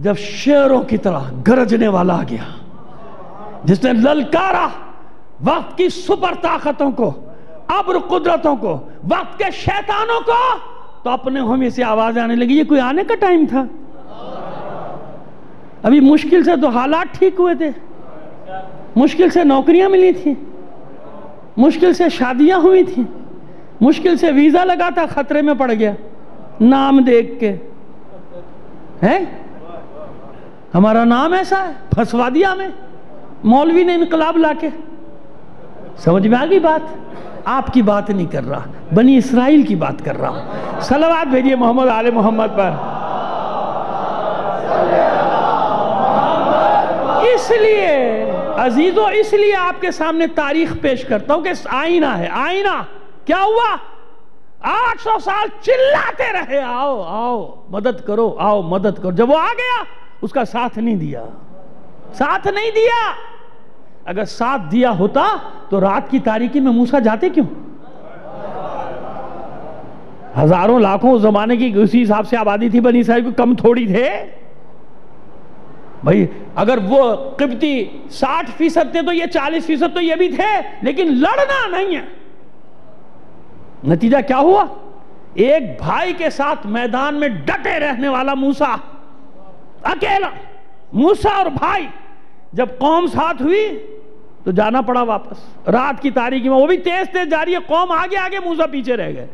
جب شیروں کی طرح گرجنے والا آ گیا، جس نے للکارا وقت کی سپر طاقتوں کو، ابر قدرتوں کو، وقت کے شیطانوں کو، تو اپنے ہمیں سے آوازیں آنے لگی. یہ کوئی آنے کا ٹائم تھا؟ ابھی مشکل سے تو حالات ٹھیک ہوئے تھے، مشکل سے نوکریاں ملی تھیں، مشکل سے شادیاں ہوئی تھیں، مشکل سے ویزا لگا تھا، خطرے میں پڑ گیا نام دیکھ کے. ہے ہمارا نام ایسا ہے، پھنسوا دیا ہمیں مولوی نے انقلاب لا کے. سمجھ میں آگئی بات؟ آپ کی بات نہیں کر رہا، بنی اسرائیل کی بات کر رہا ہوں. صلوات بھیجیے محمد آل محمد پر. اس لیے عزیزو، اس لیے آپ کے سامنے تاریخ پیش کرتا ہوں کہ آئینہ ہے. آئینہ کیا ہوا؟ 800 سال چلاتے رہے آؤ آؤ مدد کرو، آؤ مدد کرو. جب وہ آ گیا اس کا ساتھ نہیں دیا، ساتھ نہیں دیا. اگر ساتھ دیا ہوتا تو رات کی تاریکی میں موسیٰ جاتے کیوں؟ ہزاروں لاکھوں اس زمانے کی اسی حساب سے آبادی تھی بنی اسرائیل کو، کم تھوڑی تھے بھائی. اگر وہ قبطی 60% تھے تو یہ 40% تو یہ بھی تھے، لیکن لڑنا نہیں ہے. نتیجہ کیا ہوا؟ ایک بھائی کے ساتھ میدان میں ڈٹے رہنے والا موسیٰ، اکیلا موسیٰ اور بھائی. جب قوم ساتھ ہوئی تو جانا پڑا واپس رات کی تاریکی میں. وہ بھی تیز تیز جاری ہے، قوم آگے آگے، موسیٰ پیچھے رہ گئے.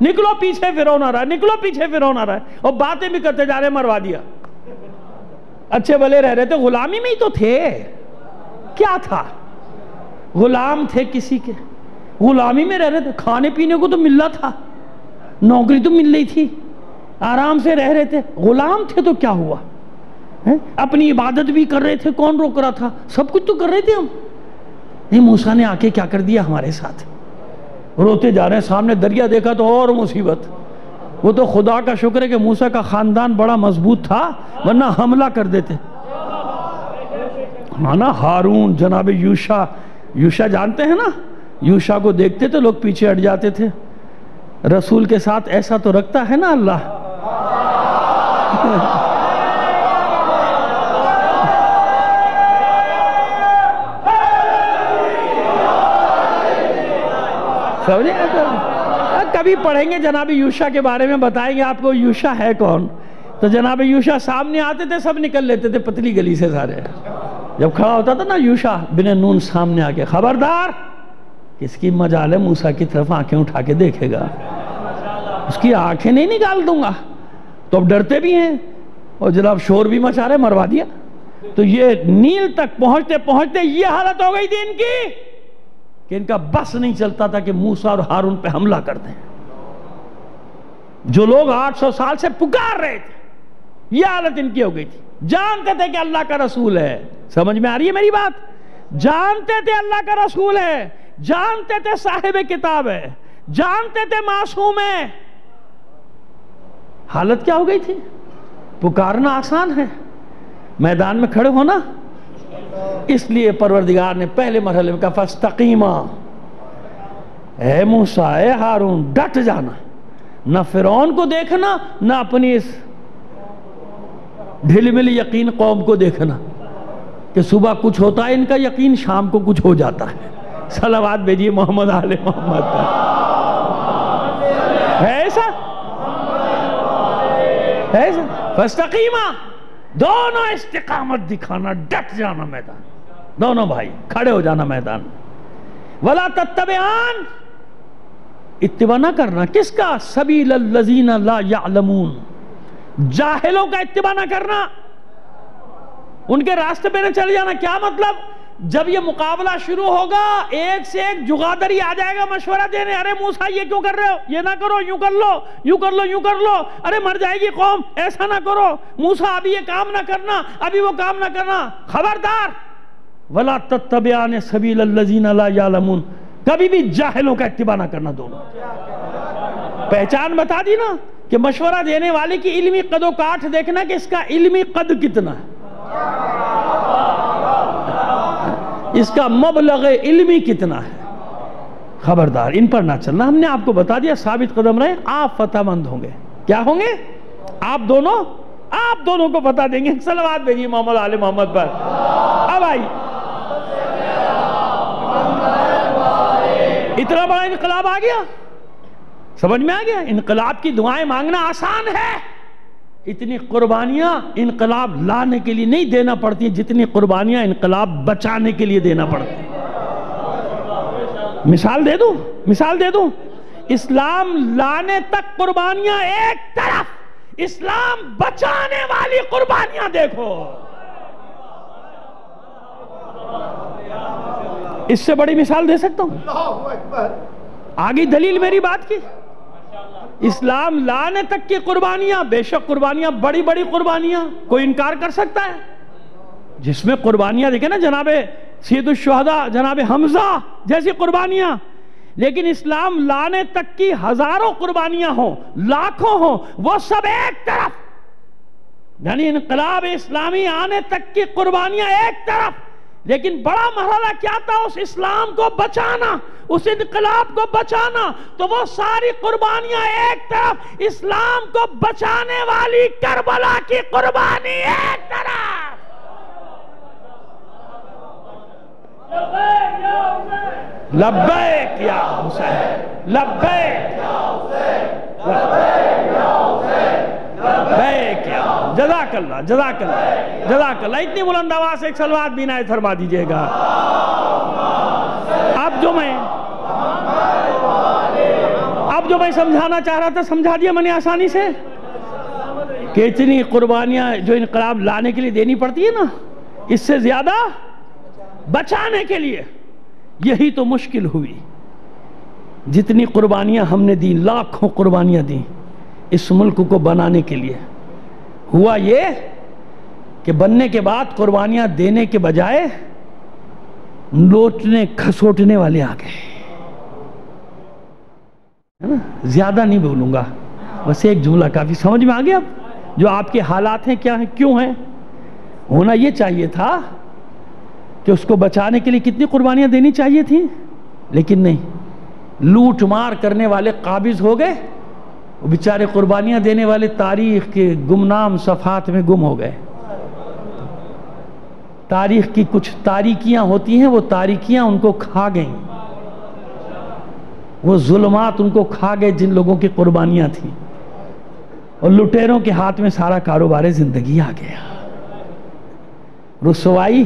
نکلو پیچھے فرعون آ رہا ہے، نکلو پیچھے فرعون آ رہا ہے. اور باتیں بھی کرتے جا رہے، مروا دیا. اچھے بلے رہ رہے تھے، غلامی میں ہی تو تھے. کیا تھا؟ غلام تھے کسی کے، غلامی میں رہ رہے تھے. کھانے پینے کو تو مل رہا تھا، نوکری تو مل رہی تھی، آرام سے رہ رہے تھے. غلام تھے تو کیا ہوا؟ اپنی عبادت بھی کر رہے تھے، کون روک رہا تھا؟ سب کچھ تو کر رہے تھے ہم. یہ موسیٰ نے آ کے کیا کر دیا ہمارے ساتھ؟ روتے جا رہے ہیں. سامنے دریا دیکھا تو اور مصیبت. وہ تو خدا کا شکر ہے کہ موسیٰ کا خاندان بڑا مضبوط تھا، ورنہ حملہ کر دیتے. مانا ہارون، جناب یوشع جانتے ہیں نا، یوشع کو دیکھتے تھے لوگ پیچھے ہٹ جاتے تھے. رسول کے ساتھ ایسا تو رکھتا ہے نا اللہ. سمجھے؟ کبھی پڑھیں گے جناب یوشع کے بارے میں، بتائیں گے آپ کو یوشع ہے کون. تو جناب یوشع سامنے آتے تھے، سب نکل لیتے تھے پتلی گلی سے سارے. جب کھڑا ہوتا تھا نا یوشع بن نون سامنے آ کے، خبردار کس کی مجال ہے موسیٰ کی طرف آنکھیں اٹھا کے دیکھے گا، اس کی آنکھیں نہیں نکال دوں گا. تو اب ڈرتے بھی ہیں اور جناب شور بھی مچا رہے، مروا دیا. تو یہ نیل تک پہنچتے پہنچتے یہ حالت ہو گئی تھی ان کی کہ ان کا بس نہیں چلتا تھا کہ موسیٰ اور ہارون پہ حملہ کر دیں. جو لوگ 800 سال سے پکار رہے تھے یہ حالت ان کی ہو گئی تھی. جانتے تھے کہ اللہ کا رسول ہے. سمجھ میں آ رہی ہے میری بات؟ جانتے تھے اللہ کا رسول ہے, جانتے تھے صاحب کتاب ہے, جانتے تھے معصوم ہے. حالت کیا ہو گئی تھی؟ پکارنا آسان ہے, میدان میں کھڑے ہونا. اس لیے پروردگار نے پہلے مرحلے میں کہا فاستقیما, اے موسیٰ اے ہارون ڈٹ جانا. نہ فرعون کو دیکھنا, نہ اپنی اس ڈھیلی ملی یقین قوم کو دیکھنا کہ صبح کچھ ہوتا ہے ان کا یقین, شام کو کچھ ہو جاتا ہے. صلوات بھیجیے محمد آل محمد پر. ہے ایسا؟ ہے ایسا؟ فاستقیما, دونوں استقامت دکھانا, ڈٹ جانا میدان, دونوں بھائی کھڑے ہو جانا میدان. ولا تتبعان, اتباع نہ کرنا. کس کا؟ سبیل الذین لا یعلمون, جاہلوں کا اتباع نہ کرنا, ان کے راستے پہ نہ چلے جانا. کیا مطلب؟ جب یہ مقابلہ شروع ہوگا ایک سے ایک جگادری آ جائے گا مشورہ دینے, ارے موسیٰ یہ کیوں کر رہے ہو, یہ نہ کرو, یوں کر لو, یوں کر لو, یوں کر لو, ارے مر جائے گی قوم, ایسا نہ کرو, موسیٰ ابھی یہ کام نہ کرنا, ابھی وہ کام نہ کرنا. خبردار, ولا تتبعان سبیل الذین لا یعلمون, کبھی بھی جاہلوں کا اتباع نہ کرنا. دونوں پہچان بتا دی نا کہ مشورہ دینے والے کی علمی قد و کاٹھ دیکھنا کہ اس کا علمی قد کتنا ہے, اس کا مبلغ علمی کتنا ہے. خبردار ان پر نہ چلنا. ہم نے آپ کو بتا دیا ثابت قدم رہے, آپ فتح مند ہوں گے. کیا ہوں گے؟ آپ دونوں کو فتح دیں گے. صلوات بھیجیے محمد آل محمد پر. اب آئی اتنا بڑا انقلاب آ گیا, سمجھ میں آ گیا. انقلاب کی دعائیں مانگنا آسان ہے, اتنی قربانیاں انقلاب لانے کے لیے نہیں دینا پڑتی جتنی قربانیاں انقلاب بچانے کے لیے دینا پڑتی. مثال دے دوں, اسلام لانے تک قربانیاں ایک طرف, اسلام بچانے والی قربانیاں دیکھو. اس سے بڑی مثال دے سکتا ہوں؟ آگے دلیل میری بات کی. اسلام لانے تک کی قربانیاں, بے شک قربانیاں بڑی بڑی قربانیاں, کوئی انکار کر سکتا ہے؟ جس میں قربانیاں دیکھیں نا جناب سید الشہداء جناب حمزہ جیسی قربانیاں. لیکن اسلام لانے تک کی ہزاروں قربانیاں ہوں, لاکھوں ہوں, وہ سب ایک طرف. یعنی انقلاب اسلامی آنے تک کی قربانیاں ایک طرف, لیکن بڑا مرحلہ کیا تھا؟ اس اسلام کو بچانا, اس انقلاب کو بچانا. تو وہ ساری قربانیاں ایک طرف, اسلام کو بچانے والی کربلا کی قربانی ایک طرف. لبیک یا حسین, لبیک یا حسین, لبیک یا حسین, لبیک یا. جزاک اللہ, جزاک اللہ, جزاک اللہ. اتنی بلند آواز سے ایک صلوات بھی عنایت فرما دیجئے گا. اب جو میں سمجھانا چاہ رہا تھا سمجھا دیا میں نے آسانی سے, کہ اتنی قربانیاں جو انقلاب لانے کے لیے دینی پڑتی ہے نا, اس سے زیادہ بچانے کے لیے. یہی تو مشکل ہوئی. جتنی قربانیاں ہم نے دی, لاکھوں قربانیاں دی اس ملک کو بنانے کے لیے, ہوا یہ کہ بننے کے بعد قربانیاں دینے کے بجائے لوٹنے کھسوٹنے والے آ گئے. زیادہ نہیں بولوں گا, بس ایک جملہ کافی. سمجھ میں آ گیا اب جو آپ کے حالات ہیں کیا ہیں, کیوں ہیں؟ ہونا یہ چاہیے تھا کہ اس کو بچانے کے لیے کتنی قربانیاں دینی چاہیے تھیں, لیکن نہیں. لوٹ مار کرنے والے قابض ہو گئے, وہ بیچارے قربانیاں دینے والے تاریخ کے گمنام صفحات میں گم ہو گئے. تاریخ کی کچھ تاریکیاں ہوتی ہیں, وہ تاریکیاں ان کو کھا گئیں, وہ ظلمات ان کو کھا گئے جن لوگوں کی قربانیاں تھیں, اور لٹیروں کے ہاتھ میں سارا کاروبار زندگی آ گیا. رسوائی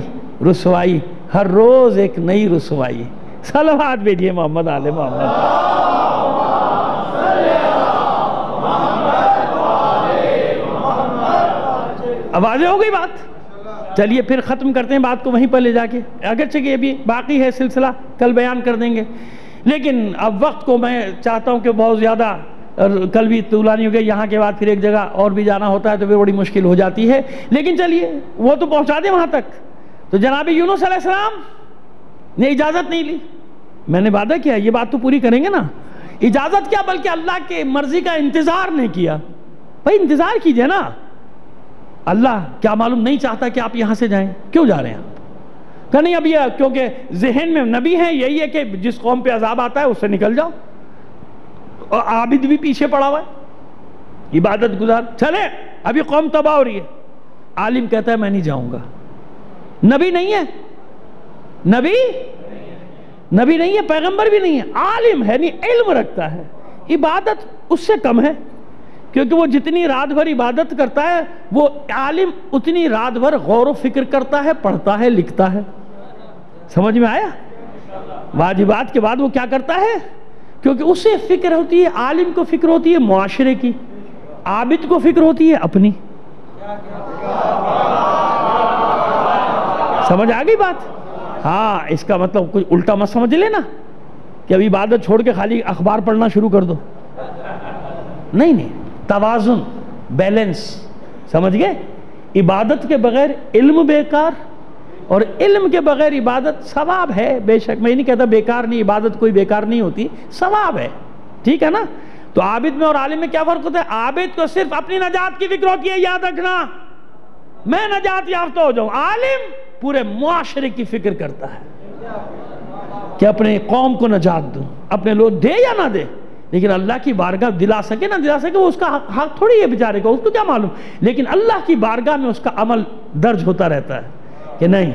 رسوائی, ہر روز ایک نئی رسوائی. صلوات بھیجیے محمد آل محمد. اب واضح ہو گئی بات؟ چلیے پھر ختم کرتے ہیں بات کو وہیں پر لے جا کے، اگرچہ کہ یہ بھی باقی ہے سلسلہ، کل بیان کر دیں گے، لیکن اب وقت کو میں چاہتا ہوں کہ بہت زیادہ کل بھی طولانی ہو گیا، یہاں کے بعد پھر ایک جگہ اور بھی جانا ہوتا ہے تو پھر بڑی مشکل ہو جاتی ہے، لیکن چلیے وہ تو پہنچا دیں وہاں تک۔ تو جناب یونس علیہ السلام نے اجازت نہیں لی، میں نے وعدہ کیا یہ بات تو پوری کریں گے نا، اجازت کیا بلکہ اللہ کے مرضی کا انتظار نہیں کیا۔ بھائی انتظار کیجئے نا، اللہ کیا معلوم نہیں چاہتا کہ آپ یہاں سے جائیں، کیوں جا رہے ہیں آپ؟ کہ نہیں اب یہ کیونکہ ذہن میں نبی ہیں یہی ہے کہ جس قوم پہ عذاب آتا ہے اس سے نکل جاؤ، اور عابد بھی پیچھے پڑا ہوا ہے، عبادت گزار، چلے ابھی قوم تباہ ہو رہی ہے، عالم کہتا ہے میں نہیں جاؤں گا، نبی نہیں ہے، نبی نہیں ہے، پیغمبر بھی نہیں ہے، عالم ہے، نہیں علم رکھتا ہے، عبادت اس سے کم ہے، کیونکہ وہ جتنی رات بھر عبادت کرتا ہے وہ عالم اتنی رات بھر غور و فکر کرتا ہے، پڑھتا ہے، لکھتا ہے۔ سمجھ میں آیا؟ واجبات کے بعد وہ کیا کرتا ہے؟ کیونکہ اسے فکر ہوتی ہے، عالم کو فکر ہوتی ہے معاشرے کی، عابد کو فکر ہوتی ہے اپنی۔ سمجھ آ گئی بات؟ ہاں، اس کا مطلب کوئی الٹا مت سمجھ لینا کہ اب عبادت چھوڑ کے خالی اخبار پڑھنا شروع کر دو، نہیں، توازن، بیلنس، سمجھ گئے؟ عبادت کے بغیر علم بیکار، اور علم کے بغیر عبادت ثواب ہے، بے شک میں نہیں کہتا بیکار نہیں، عبادت کوئی بیکار نہیں ہوتی، ثواب ہے، ٹھیک ہے نا؟ تو عابد میں اور عالم میں کیا فرق ہوتا ہے؟ عابد کو صرف اپنی نجات کی فکر ہوتی ہے، یاد رکھنا میں نجات یافتہ ہو جاؤں، عالم پورے معاشرے کی فکر کرتا ہے کہ اپنے قوم کو نجات دوں، اپنے لوگ دے یا نہ دے، لیکن اللہ کی بارگاہ دلا سکے نہ دلا سکے وہ اس کا حق تھوڑی ہے بیچارے کو، اس کو کیا معلوم، لیکن اللہ کی بارگاہ میں اس کا عمل درج ہوتا رہتا ہے کہ نہیں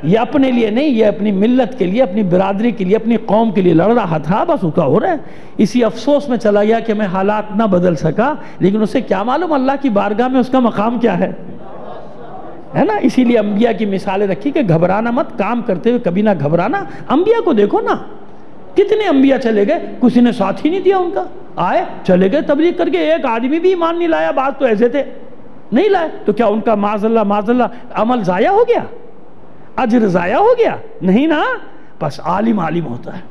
یہ اپنے لیے نہیں، یہ اپنی ملت کے لیے، اپنی برادری کے لیے، اپنی قوم کے لیے لڑ رہا تھا، بس اس کا ہو رہا ہے، اسی افسوس میں چلا گیا کہ میں حالات نہ بدل سکا، لیکن اسے کیا معلوم اللہ کی بارگاہ میں اس کا مقام کیا ہے نا؟ اسی لیے انبیاء کی مثالیں رکھی کہ گھبرانا مت، کام کرتے ہوئے کبھی نہ گھبرانا۔ انبیاء کو دیکھو نا، کتنے انبیاء چلے گئے، کسی نے ساتھ ہی نہیں دیا ان کا، آئے چلے گئے تبلیغ کر کے، ایک آدمی بھی ایمان نہیں لایا، بعض تو ایسے تھے نہیں لائے، تو کیا ان کا معاذ اللہ عمل ضائع ہو گیا، اجر ضائع ہو گیا؟ نہیں نا، بس عالم ہوتا ہے۔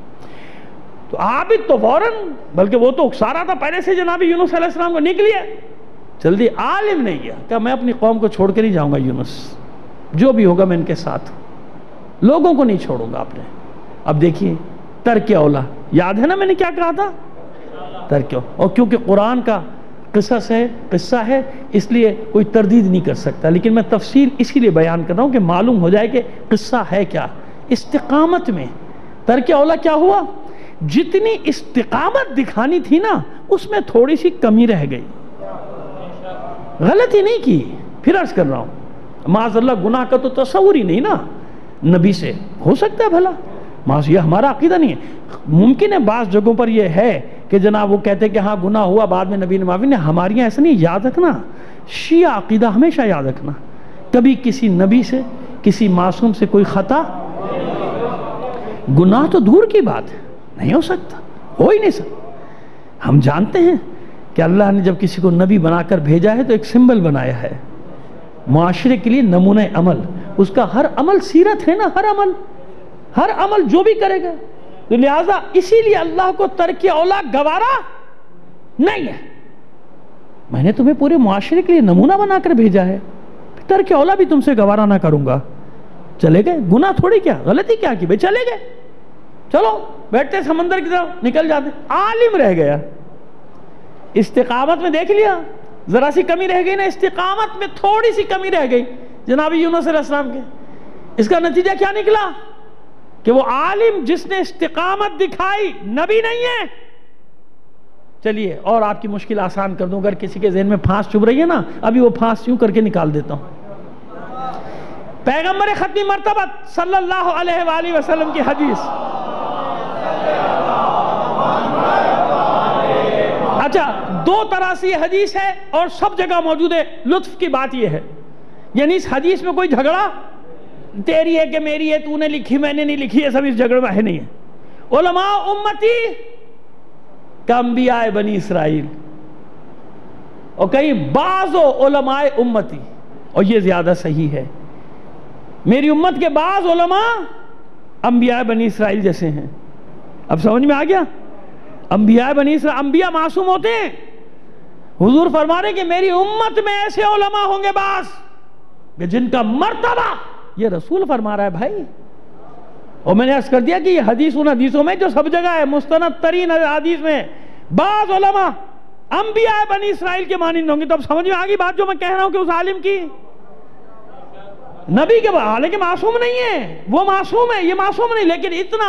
تو عابد تو فوراً، بلکہ وہ تو اکسارا تھا پہلے سے جناب یونس علیہ السلام کو، نکلیے جلدی، عالم نہیں گیا کہ میں اپنی قوم کو چھوڑ کے نہیں جاؤں گا، یونس جو بھی ہوگا میں ان کے ساتھ ہوں، لوگوں کو نہیں چھوڑوں گا اپنے۔ اب دیکھیے ترک اولا، یاد ہے نا میں نے کیا کہا تھا؟ ترک اولا، اور کیونکہ قرآن کا قصہ ہے اس لیے کوئی تردید نہیں کر سکتا، لیکن میں تفصیل اسی لیے بیان کر رہا ہوں کہ معلوم ہو جائے کہ قصہ ہے کیا۔ استقامت میں ترک اولا کیا ہوا؟ جتنی استقامت دکھانی تھی نا اس میں تھوڑی سی کمی رہ گئی، غلطی نہیں کی، پھر عرض کر رہا ہوں معاذ اللہ گناہ کا تو تصور ہی نہیں نا نبی سے، ہو سکتا ہے بھلا، یہ ہمارا عقیدہ نہیں ہے، ممکن ہے بعض جگہوں پر یہ ہے کہ جناب وہ کہتے کہ ہاں گناہ ہوا بعد میں نبی نے معافی، نہیں، ہماری یہاں ایسا نہیں، یاد رکھنا شیعہ عقیدہ ہمیشہ یاد رکھنا، کبھی کسی نبی سے کسی معصوم سے کوئی خطا، گناہ تو دور کی بات ہے، نہیں ہو سکتا، ہو ہی نہیں سکتا۔ ہم جانتے ہیں کہ اللہ نے جب کسی کو نبی بنا کر بھیجا ہے تو ایک سمبل بنایا ہے معاشرے کے لیے، نمونہ عمل، اس کا ہر عمل سیرت ہے نا، ہر عمل جو بھی کرے گا، تو لہٰذا اسی لیے اللہ کو ترک اولا گوارا نہیں ہے، میں نے تمہیں پورے معاشرے کے لیے نمونہ بنا کر بھیجا ہے، ترک اولا بھی تم سے گوارا نہ کروں گا۔ چلے گئے، گناہ تھوڑی کیا، غلطی کیا کی بھائی، چلے گئے، چلو بیٹھتے سمندر کی طرف نکل جاتے، عالم رہ گیا، استقامت میں دیکھ لیا ذرا سی کمی رہ گئی نا، استقامت میں تھوڑی سی کمی رہ گئی جناب یونس علیہ السلام کے، اس کا نتیجہ کیا نکلا کہ وہ عالم جس نے استقامت دکھائی نبی نہیں ہے۔ چلیے اور آپ کی مشکل آسان کر دوں، اگر کسی کے ذہن میں پھانس چبھ رہی ہے نا، ابھی وہ پھانس یوں کر کے نکال دیتا ہوں۔ پیغمبر ختمی مرتبہ صلی اللہ علیہ وآلہ وسلم کی حدیث، اچھا دو طرح سے یہ حدیث ہے اور سب جگہ موجود ہے، لطف کی بات یہ ہے یعنی اس حدیث میں کوئی جھگڑا تیری ہے کہ میری ہے، تو نے لکھی میں نے نہیں لکھی، یہ سب اس جھگڑے میں ہے نہیں ہے۔ علماء امتی کا انبیاء بنی اسرائیل، اور کہیں بعض علماء امتی، اور یہ زیادہ صحیح ہے میری امت کے بعض علماء انبیاء بنی اسرائیل جیسے ہیں. اب سمجھ میں آ گیا؟ انبیاء بنی اسرائیل، انبیاء معصوم ہوتے ہیں. حضور فرما رہے ہیں کہ میری امت میں ایسے علماء ہوں گے بعض کہ جن کا مرتبہ، یہ رسول فرما رہا ہے بھائی. اور میں نے عرض کر دیا کہ یہ حدیث ان حدیثوں میں جو سب جگہ ہے، مستند ترین حدیث میں بعض علماء انبیاء بنی اسرائیل کے مانند ہوں گے. تو اب سمجھ میں آگئی بات جو میں کہہ رہا ہوں کہ اس عالم کی نبی کے بعد، حالانکہ معصوم نہیں ہے، وہ معصوم ہے، یہ معصوم نہیں، لیکن اتنا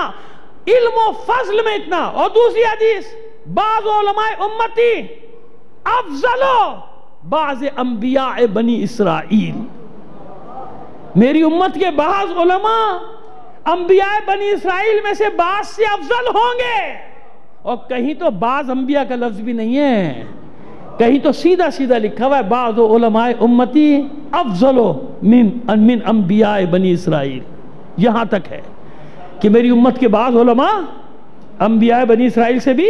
علم و فضل میں اتنا. اور دوسری حدیث، بعض علماء امتی افضل بعض انبیاء بنی اسرائیل، میری امت کے بعض علماء انبیاء بنی اسرائیل میں سے بعض سے افضل ہوں گے. اور کہیں تو بعض انبیاء کا لفظ بھی نہیں ہے، کہیں تو سیدھا سیدھا لکھا ہوا ہے بعض علماء امتی افضل من انبیاء بنی اسرائیل. یہاں تک ہے کہ میری امت کے بعض علماء انبیاء بنی اسرائیل سے بھی.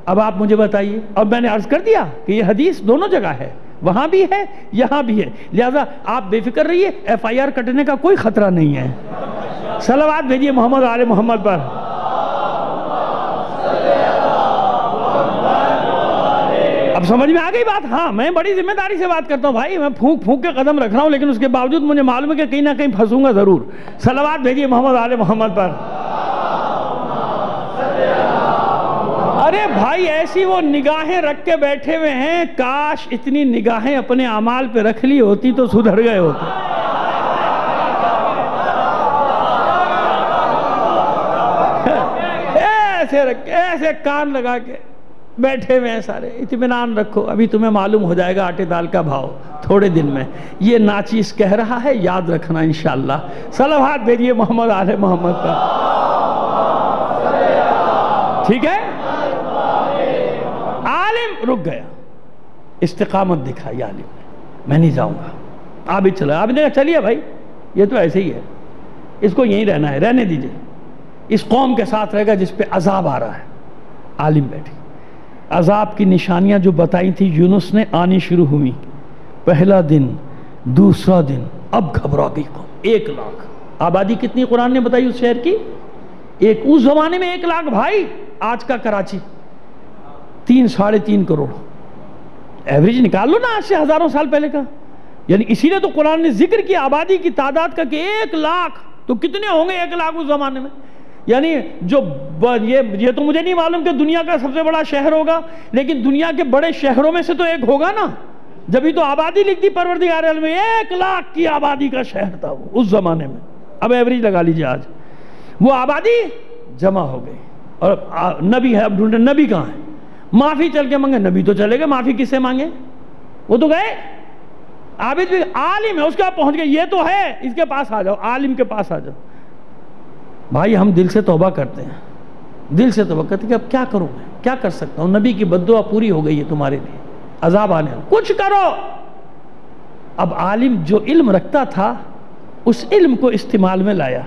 اب آپ مجھے بتائیے، اور میں نے عرض کر دیا کہ یہ حدیث دونوں جگہ ہے، وہاں بھی ہے یہاں بھی ہے، لہذا آپ بے فکر رہیے، ایف آئی آر کٹنے کا کوئی خطرہ نہیں ہے. صلوات بھیجیے محمد آل محمد پر. اب سمجھ میں آ گئی بات؟ ہاں میں بڑی ذمہ داری سے بات کرتا ہوں بھائی، میں پھونک پھونک کے قدم رکھ رہا ہوں، لیکن اس کے باوجود مجھے معلوم ہے کہ کہیں نہ کہیں پھنسوں گا ضرور. صلوات بھیجیے محمد آل محمد پر. ارے بھائی ایسی وہ نگاہیں رکھ کے بیٹھے ہوئے ہیں، کاش اتنی نگاہیں اپنے اعمال پہ رکھ لی ہوتی تو سدھر گئے ہوتے. ایسے کان لگا کے بیٹھے ہوئے ہیں سارے. اطمینان رکھو، ابھی تمہیں معلوم ہو جائے گا آٹے دال کا بھاؤ تھوڑے دن میں. یہ ناچیز کہہ رہا ہے، یاد رکھنا انشاءاللہ. صلوات بھیجیے محمد آل محمد کا. ٹھیک ہے؟ عالم رک گیا، استقامت دکھائی عالم نے. میں نہیں جاؤں گا، آپ ہی چلا. آپ نے کہا چلیے بھائی، یہ تو ایسے ہی ہے، اس کو یہیں رہنا ہے، رہنے دیجئے، اس قوم کے ساتھ رہے گا جس پہ عذاب آ رہا ہے. عالم بیٹھے. عذاب کی نشانیاں جو بتائی تھی یونس نے آنی شروع ہوئی. پہلا دن، دوسرا دن، اب گھبرا گئی قوم. 1 لاکھ آبادی کتنی قرآن نے بتائی اس شہر کی؟ اس زمانے میں 1 لاکھ بھائی. آج کا کراچی 3 ساڑھے 3 کروڑ. ایوریج نکال لو نا آج سے ہزاروں سال پہلے کا. یعنی اسی لیے تو قرآن نے ذکر کیا آبادی کی تعداد کا کہ 1 لاکھ. تو کتنے ہوں گے 1 لاکھ اس زمانے میں؟ یعنی جو یہ تو مجھے نہیں معلوم کہ دنیا کا سب سے بڑا شہر ہوگا، لیکن دنیا کے بڑے شہروں میں سے تو ایک ہوگا نا. جبھی تو آبادی لکھ دی پروردگار عالم میں. 1 لاکھ کی آبادی کا شہر تھا وہ اس زمانے میں. اب ایوریج لگا لیجئے آج. وہ آبادی جمع ہو گئی. اور نبی ہے، اب ڈھونڈے نبی کہاں ہے؟ معافی چل کے مانگے، نبی تو چلے گئے، معافی کس سے مانگے؟ وہ تو گئے. عابد بھی عالم ہے، اس کے پاس پہنچ گئے، یہ تو ہے، اس کے پاس آ جاؤ، عالم کے پاس آ جاؤ. بھائی ہم دل سے توبہ کرتے ہیں، دل سے توبہ کرتے ہیں کہ اب کیا کروں میں، کیا کر سکتا ہوں؟ نبی کی بد دعا پوری ہو گئی ہے تمہارے لیے، عذاب آنے، کچھ کرو. اب عالم جو علم رکھتا تھا اس علم کو استعمال میں لایا.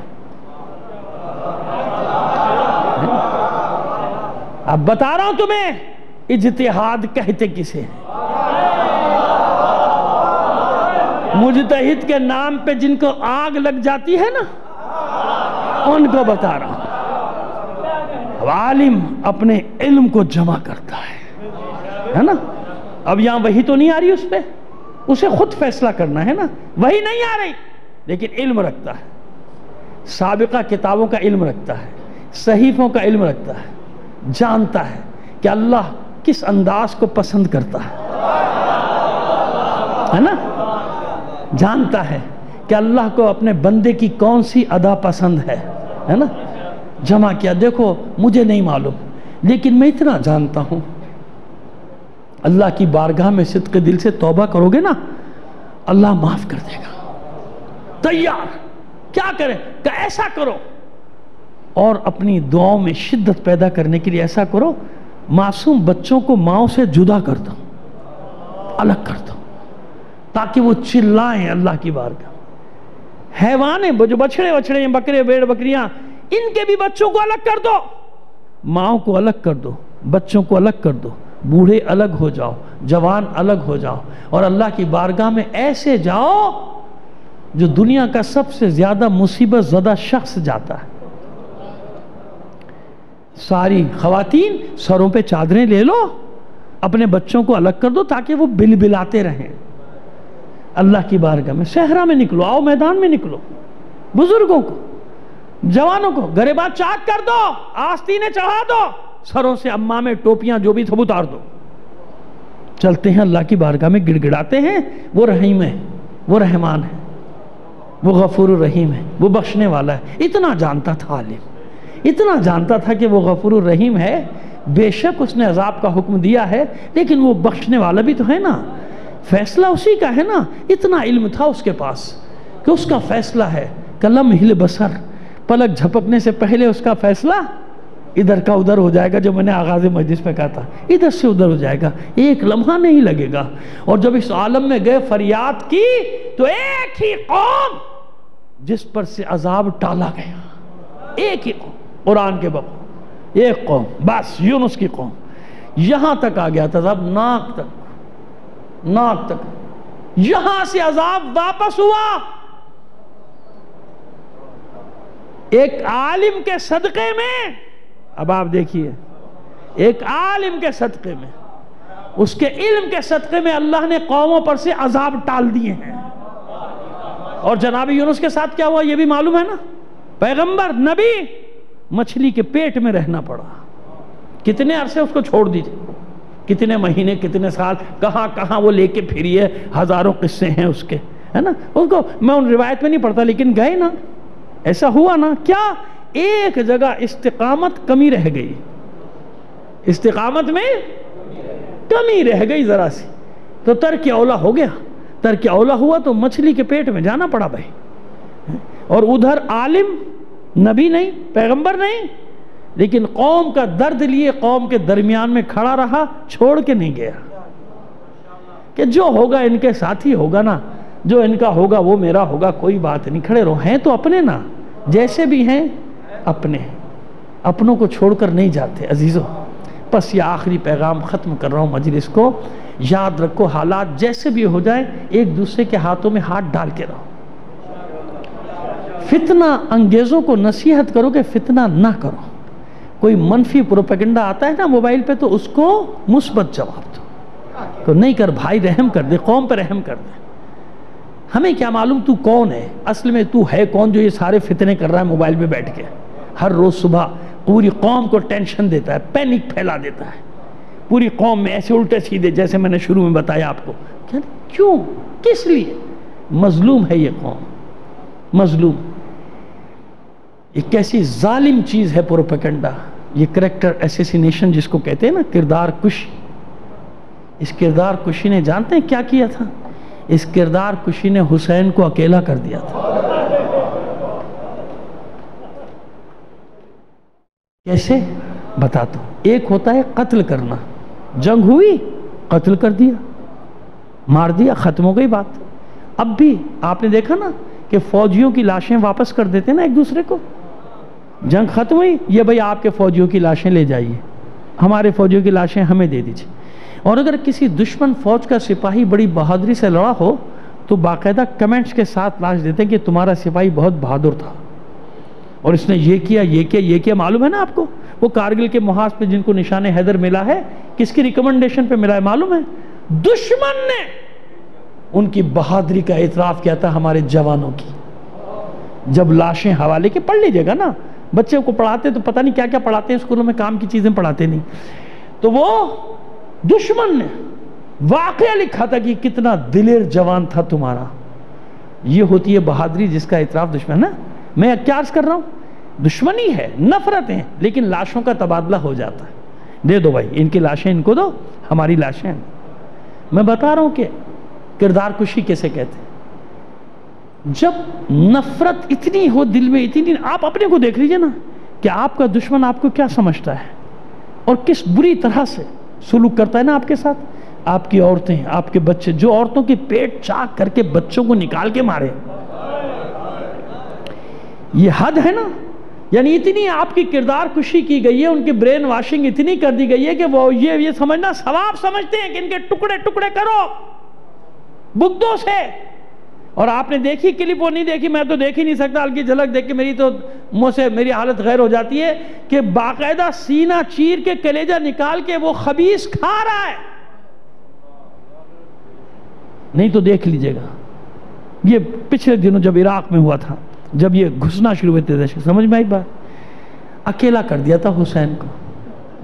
اب بتا رہا ہوں تمہیں اجتہاد کہتے کسے ہیں. مجتہد کے نام پہ جن کو آگ لگ جاتی ہے نا، ان کو بتا رہا ہوں. اب عالم اپنے علم کو جمع کرتا ہے نا. اب یہاں وحی تو نہیں آ رہی اس پہ، اسے خود فیصلہ کرنا ہے نا. وحی نہیں آ رہی لیکن علم رکھتا ہے، سابقہ کتابوں کا علم رکھتا ہے، صحیفوں کا علم رکھتا ہے، جانتا ہے کہ اللہ کس انداز کو پسند کرتا ہے نا. جانتا ہے کہ اللہ کو اپنے بندے کی کون سی ادا پسند ہے نا. جمع کیا. دیکھو مجھے نہیں معلوم لیکن میں اتنا جانتا ہوں، اللہ کی بارگاہ میں صدق دل سے توبہ کرو گے نا، اللہ معاف کر دے گا. تیار کیا کرے کہ ایسا کرو. اور اپنی دعاؤں میں شدت پیدا کرنے کے لیے ایسا کرو، معصوم بچوں کو ماؤں سے جدا کر دو، الگ کر دو، تاکہ وہ چلائیں اللہ کی بارگاہ. حیوان ہیں جو بچڑے ہیں، بکرے بیڑ بکریاں، ان کے بھی بچوں کو الگ کر دو. ماؤں کو الگ کر دو، بچوں کو الگ کر دو، بوڑھے الگ ہو جاؤ، جوان الگ ہو جاؤ، اور اللہ کی بارگاہ میں ایسے جاؤ جو دنیا کا سب سے زیادہ مصیبت زدہ شخص جاتا ہے. ساری خواتین سروں پہ چادریں لے لو، اپنے بچوں کو الگ کر دو تاکہ وہ بل بلاتے رہیں اللہ کی بارگاہ میں. صحرا میں نکلو، آؤ میدان میں نکلو، بزرگوں کو، جوانوں کو گریباں چاک کر دو، آستینیں چڑھا دو، سروں سے امامیں ٹوپیاں جو بھی تھب اتار دو. چلتے ہیں اللہ کی بارگاہ میں، گڑ گڑاتے ہیں. وہ رحیم ہے، وہ رحمان ہے، وہ غفور الرحیم ہے، وہ بخشنے والا ہے. اتنا جانتا تھا عالم، اتنا جانتا تھا کہ وہ غفور الرحیم ہے. بے شک اس نے عذاب کا حکم دیا ہے لیکن وہ بخشنے والا بھی تو ہے نا، فیصلہ اسی کا ہے نا. اتنا علم تھا اس کے پاس کہ اس کا فیصلہ ہے کلمح البصر، پلک جھپکنے سے پہلے اس کا فیصلہ ادھر کا ادھر ہو جائے گا. جو میں نے آغاز مجلس میں کہا تھا، ادھر سے ادھر ہو جائے گا، ایک لمحہ نہیں لگے گا. اور جب اس عالم میں گئے فریاد کی تو ایک ہی قوم جس پر سے عذاب ٹالا گیا، ایک ہی قوم، قرآن کے بابا ایک قوم بس، یونس کی قوم. یہاں تک آ گیا تھا عذاب، ناک تک. یہاں سے عذاب واپس ہوا ایک عالم کے صدقے میں. اب آپ دیکھیے، ایک عالم کے صدقے میں، اس کے علم کے صدقے میں اللہ نے قوموں پر سے عذاب ٹال دیے ہیں. اور جناب یونس کے ساتھ کیا ہوا یہ بھی معلوم ہے نا. پیغمبر، نبی، مچھلی کے پیٹ میں رہنا پڑا. کتنے عرصے اس کو چھوڑ دی تھی، کتنے مہینے، کتنے سال، کہاں کہاں وہ لے کے پھری ہے. ہزاروں قصے ہیں اس کے، ہے نا. اس کو میں ان روایت میں نہیں پڑھتا لیکن گئے نا، ایسا ہوا نا. کیا ایک جگہ استقامت کمی رہ گئی، استقامت میں کمی رہ گئی ذرا سی، تو ترک اولا ہو گیا. ترک اولا ہوا تو مچھلی کے پیٹ میں جانا پڑا بھائی. اور ادھر عالم، نبی نہیں، پیغمبر نہیں، لیکن قوم کا درد لیے قوم کے درمیان میں کھڑا رہا، چھوڑ کے نہیں گیا کہ جو ہوگا ان کے ساتھ ہی ہوگا نا، جو ان کا ہوگا وہ میرا ہوگا، کوئی بات نہیں. کھڑے رہو، ہیں تو اپنے نا، جیسے بھی ہیں اپنے، اپنوں کو چھوڑ کر نہیں جاتے عزیزو. بس یہ آخری پیغام ختم کر رہا ہوں مجلس کو. یاد رکھو حالات جیسے بھی ہو جائیں ایک دوسرے کے ہاتھوں میں ہاتھ ڈال کے رہو. فتنہ انگیزوں کو نصیحت کرو کہ فتنہ نہ کرو. کوئی منفی پروپیگنڈا آتا ہے نا موبائل پہ تو اس کو مثبت جواب دو کہ نہیں کر بھائی، رحم کر دے، قوم پہ رحم کر دے. ہمیں کیا معلوم تو کون ہے، اصل میں تو ہے کون جو یہ سارے فتنے کر رہا ہے موبائل پہ بیٹھ کے. ہر روز صبح پوری قوم کو ٹینشن دیتا ہے، پینک پھیلا دیتا ہے پوری قوم میں، ایسے الٹے سیدھے جیسے میں نے شروع میں بتایا آپ کو. کیوں، کس لیے؟ مظلوم ہے یہ قوم، مظلوم. ایک ایسی ظالم چیز ہے پروپیگنڈا، یہ کریکٹر ایسیسینیشن جس کو کہتے ہیں نا، کردار کشی. اس کردار کشی نے جانتے ہیں کیا کیا تھا؟ اس کردار کشی نے حسین کو اکیلا کر دیا تھا. کیسے بتاتا ہوں. ایک ہوتا ہے قتل کرنا، جنگ ہوئی قتل کر دیا، مار دیا، ختم ہو گئی بات. اب بھی آپ نے دیکھا نا کہ فوجیوں کی لاشیں واپس کر دیتے نا ایک دوسرے کو. جنگ ختم ہوئی، یہ بھئی آپ کے فوجیوں کی لاشیں لے جائیے، ہمارے فوجیوں کی لاشیں ہمیں دے دیجیے. اور اگر کسی دشمن فوج کا سپاہی بڑی بہادری سے لڑا ہو تو باقاعدہ کمنٹس کے ساتھ لاش دیتے ہیں کہ تمہارا سپاہی بہت بہادر تھا اور اس نے یہ کیا یہ کیا یہ کیا. معلوم ہے نا آپ کو وہ کارگل کے محاذ پہ جن کو نشان حیدر ملا ہے کس کی ریکمنڈیشن پہ ملا ہے معلوم ہے؟ دشمن نے ان کی بہادری کا اعتراف کیا تھا ہمارے جوانوں کی. جب لاشیں حوالے کے پڑھ لیجئے گا نا، بچے کو پڑھاتے تو پتہ نہیں کیا کیا پڑھاتے ہیں اسکولوں میں، کام کی چیزیں پڑھاتے نہیں. تو وہ دشمن نے واقعہ لکھا تھا کہ کتنا دلیر جوان تھا تمہارا. یہ ہوتی ہے بہادری جس کا اعتراف دشمن ہے. میں کیا عرض کر رہا ہوں؟ دشمنی ہے، نفرت ہے، لیکن لاشوں کا تبادلہ ہو جاتا ہے. دے دو بھائی، ان کی لاشیں ان کو دو، ہماری لاشیں. میں بتا رہا ہوں کہ کردار کشی کیسے کہتے ہیں. جب نفرت اتنی ہو دل میں، اتنی، آپ اپنے کو دیکھ لیجئے نا کہ آپ کا دشمن آپ کو کیا سمجھتا ہے اور کس بری طرح سے سلوک کرتا ہے نا آپ کے ساتھ. آپ کی عورتیں، آپ کے بچے، جو عورتوں کے پیٹ چاک کر کے بچوں کو نکال کے مارے، یہ حد ہے نا. یعنی اتنی آپ کی کردار کشی کی گئی ہے، ان کی برین واشنگ اتنی کر دی گئی ہے کہ وہ یہ سمجھنا ثواب سمجھتے ہیں کہ ان کے ٹکڑے ٹکڑے کرو بگدوں سے. اور آپ نے دیکھی کلپ، وہ نہیں دیکھی، میں تو دیکھ ہی نہیں سکتا، ہلکی جھلک دیکھ کے میری تو منہ سے میری حالت غیر ہو جاتی ہے کہ باقاعدہ سینہ چیر کے کلیجہ نکال کے وہ خبیث کھا رہا ہے. نہیں تو دیکھ لیجئے گا. یہ پچھلے دنوں جب عراق میں ہوا تھا، جب یہ گھسنا شروع ہوئے تھے، سمجھ میں آئی بات؟ اکیلا کر دیا تھا حسین کو،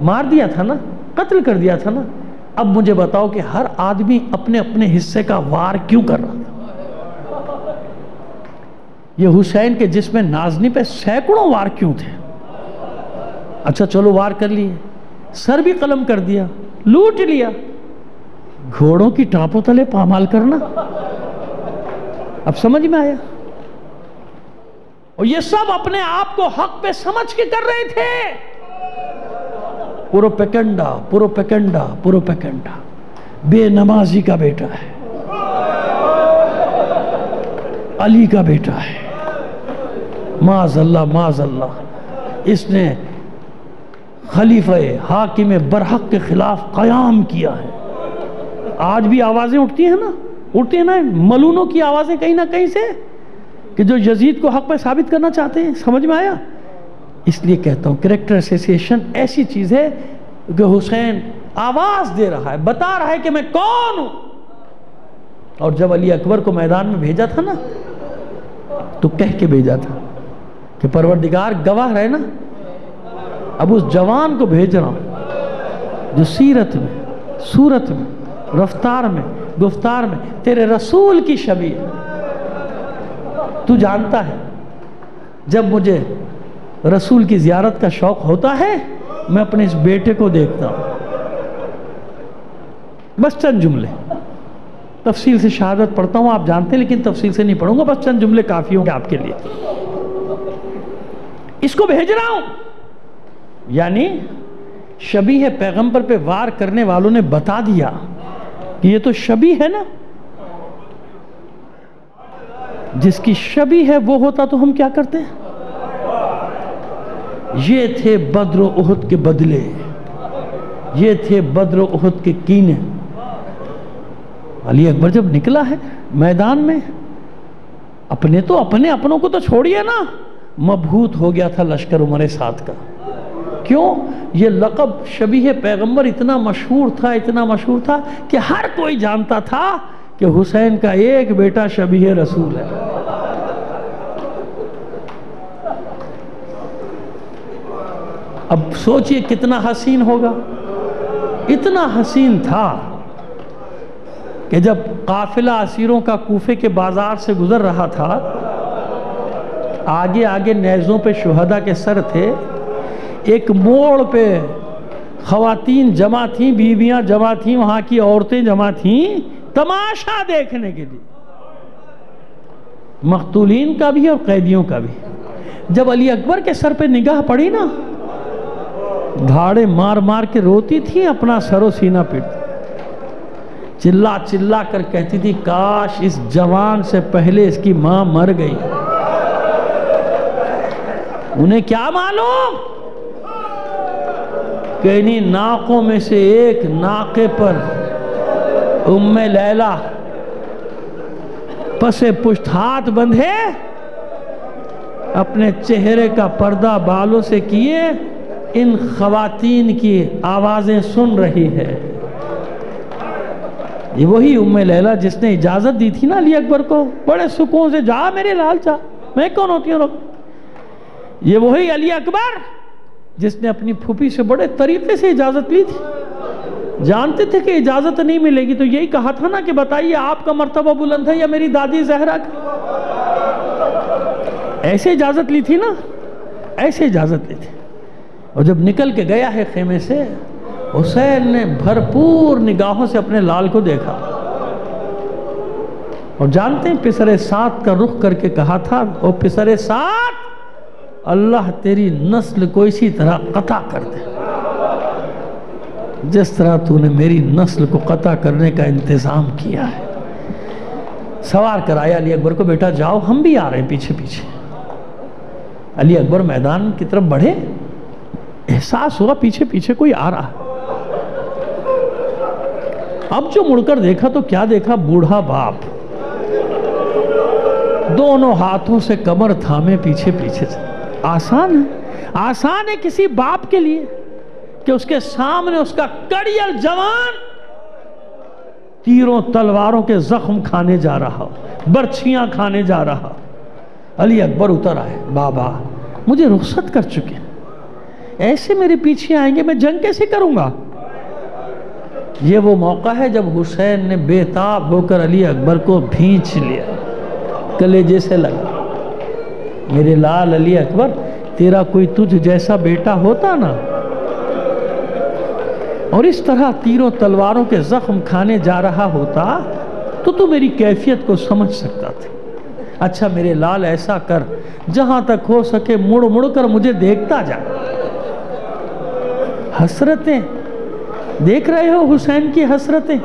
مار دیا تھا نا، قتل کر دیا تھا نا. اب مجھے بتاؤ کہ ہر آدمی اپنے اپنے حصے کا وار کیوں کر رہا تھا؟ یہ حسین کے جسم نازنی پہ سینکڑوں وار کیوں تھے؟ اچھا چلو وار کر لیے، سر بھی قلم کر دیا، لوٹ لیا، گھوڑوں کی ٹاپوں تلے پامال کرنا. اب سمجھ میں آیا؟ اور یہ سب اپنے آپ کو حق پہ سمجھ کے کر رہے تھے. Propaganda propaganda propaganda. بے نمازی کا بیٹا ہے، علی کا بیٹا ہے، معاذ اللہ معاذ اللہ، اس نے خلیفہ حاکم برحق کے خلاف قیام کیا ہے. آج بھی آوازیں اٹھتی ہیں نا، اٹھتی ہیں نا ملونوں کی آوازیں کہیں نہ کہیں سے، کہ جو یزید کو حق پہ ثابت کرنا چاہتے ہیں. سمجھ میں آیا؟ اس لیے کہتا ہوں کریکٹر ایسوسیشن ایسی چیز ہے کہ حسین آواز دے رہا ہے، بتا رہا ہے کہ میں کون ہوں. اور جب علی اکبر کو میدان میں بھیجا تھا نا، تو کہہ کے بھیجا تھا کہ پروردگار گواہ رہے نا، اب اس جوان کو بھیج رہا ہوں جو سیرت میں، صورت میں، رفتار میں، گفتار میں تیرے رسول کی شبیہ ہے. تو جانتا ہے جب مجھے رسول کی زیارت کا شوق ہوتا ہے، میں اپنے اس بیٹے کو دیکھتا ہوں. بس چند جملے، تفصیل سے شہادت پڑھتا ہوں، آپ جانتے ہیں، لیکن تفصیل سے نہیں پڑھوں گا، بس چند جملے کافی ہوں گے آپ کے لیے. اس کو بھیج رہا ہوں، یعنی شبیہ پیغمبر پہ وار کرنے والوں نے بتا دیا کہ یہ تو شبیہ ہے نا، جس کی شبیہ ہے وہ ہوتا تو ہم کیا کرتے ہیں؟ یہ تھے بدر و احد کے بدلے، یہ تھے بدر و احد کے کینے. علی اکبر جب نکلا ہے میدان میں، اپنوں کو تو چھوڑیے نا، مبہوت ہو گیا تھا لشکر عمر سعد کا. کیوں؟ یہ لقب شبیہ پیغمبر اتنا مشہور تھا کہ ہر کوئی جانتا تھا کہ حسین کا ایک بیٹا شبیہ رسول ہے. اب سوچئے کتنا حسین ہوگا. اتنا حسین تھا کہ جب قافلہ اسیروں کا کوفے کے بازار سے گزر رہا تھا، آگے آگے نیزوں پہ شہداء کے سر تھے، ایک موڑ پہ خواتین جمع تھیں، بیویاں جمع تھیں، وہاں کی عورتیں جمع تھیں تماشا دیکھنے کے لیے، مقتولین کا بھی اور قیدیوں کا بھی. جب علی اکبر کے سر پہ نگاہ پڑی نا، دھاڑے مار مار کے روتی تھی، اپنا سر و سینہ پیٹتی، چلا چلا کر کہتی تھی کاش اس جوان سے پہلے اس کی ماں مر گئی. انہیں کیا معلوم کہ انہی ناقوں میں سے ایک ناقے پر ام لیلہ پس پشت ہاتھ بندھے اپنے چہرے کا پردہ بالوں سے کیے ان خواتین کی آوازیں سن رہی ہے. یہ وہی ام لیلہ جس نے اجازت دی تھی نا علی اکبر کو، بڑے سکون سے جا میرے لال جا، میں کون ہوتی ہوں. یہ وہی علی اکبر جس نے اپنی پھوپھی سے بڑے طریقے سے اجازت لی تھی. جانتے تھے کہ اجازت نہیں ملے گی تو یہی کہا تھا نا کہ بتائیے آپ کا مرتبہ بلند ہے یا میری دادی زہرا کا. ایسے اجازت لی تھی نا، ایسے اجازت لی تھی. اور جب نکل کے گیا ہے خیمے سے، حسین نے بھرپور نگاہوں سے اپنے لال کو دیکھا، اور جانتے ہیں پسر سعد کا رخ کر کے کہا تھا، او پسر سعد، اللہ تیری نسل کو اسی طرح قطع کر دے جس طرح تو نے میری نسل کو قطع کرنے کا انتظام کیا ہے. سوار کرایا علی اکبر کو، بیٹا جاؤ، ہم بھی آ رہے ہیں پیچھے پیچھے. علی اکبر میدان کی طرف بڑھے، احساس ہوا پیچھے پیچھے کوئی آ رہا ہے. اب جو مڑ کر دیکھا تو کیا دیکھا؟ بوڑھا باپ دونوں ہاتھوں سے کمر تھامے پیچھے پیچھے سے. آسان ہے کسی باپ کے لیے کہ اس کے سامنے اس کا کڑیل جوان تیروں تلواروں کے زخم کھانے جا رہا، برچھیاں کھانے جا رہا. علی اکبر اتر آئے. بابا مجھے رخصت کر چکے، ایسے میرے پیچھے آئیں گے، میں جنگ کیسے کروں گا؟ یہ وہ موقع ہے جب حسین نے بے تاب ہو کر علی اکبر کو بھینچ لیا، کلیجے سے لگا. میرے لال علی اکبر، تیرا کوئی تجھ جیسا بیٹا ہوتا نا، اور اس طرح تیروں تلواروں کے زخم کھانے جا رہا ہوتا تو میری کیفیت کو سمجھ سکتا تھا. اچھا میرے لال ایسا کر، جہاں تک ہو سکے مڑ مڑ کر مجھے دیکھتا جا. حسرتیں دیکھ رہے ہو، حسین کی حسرتیں.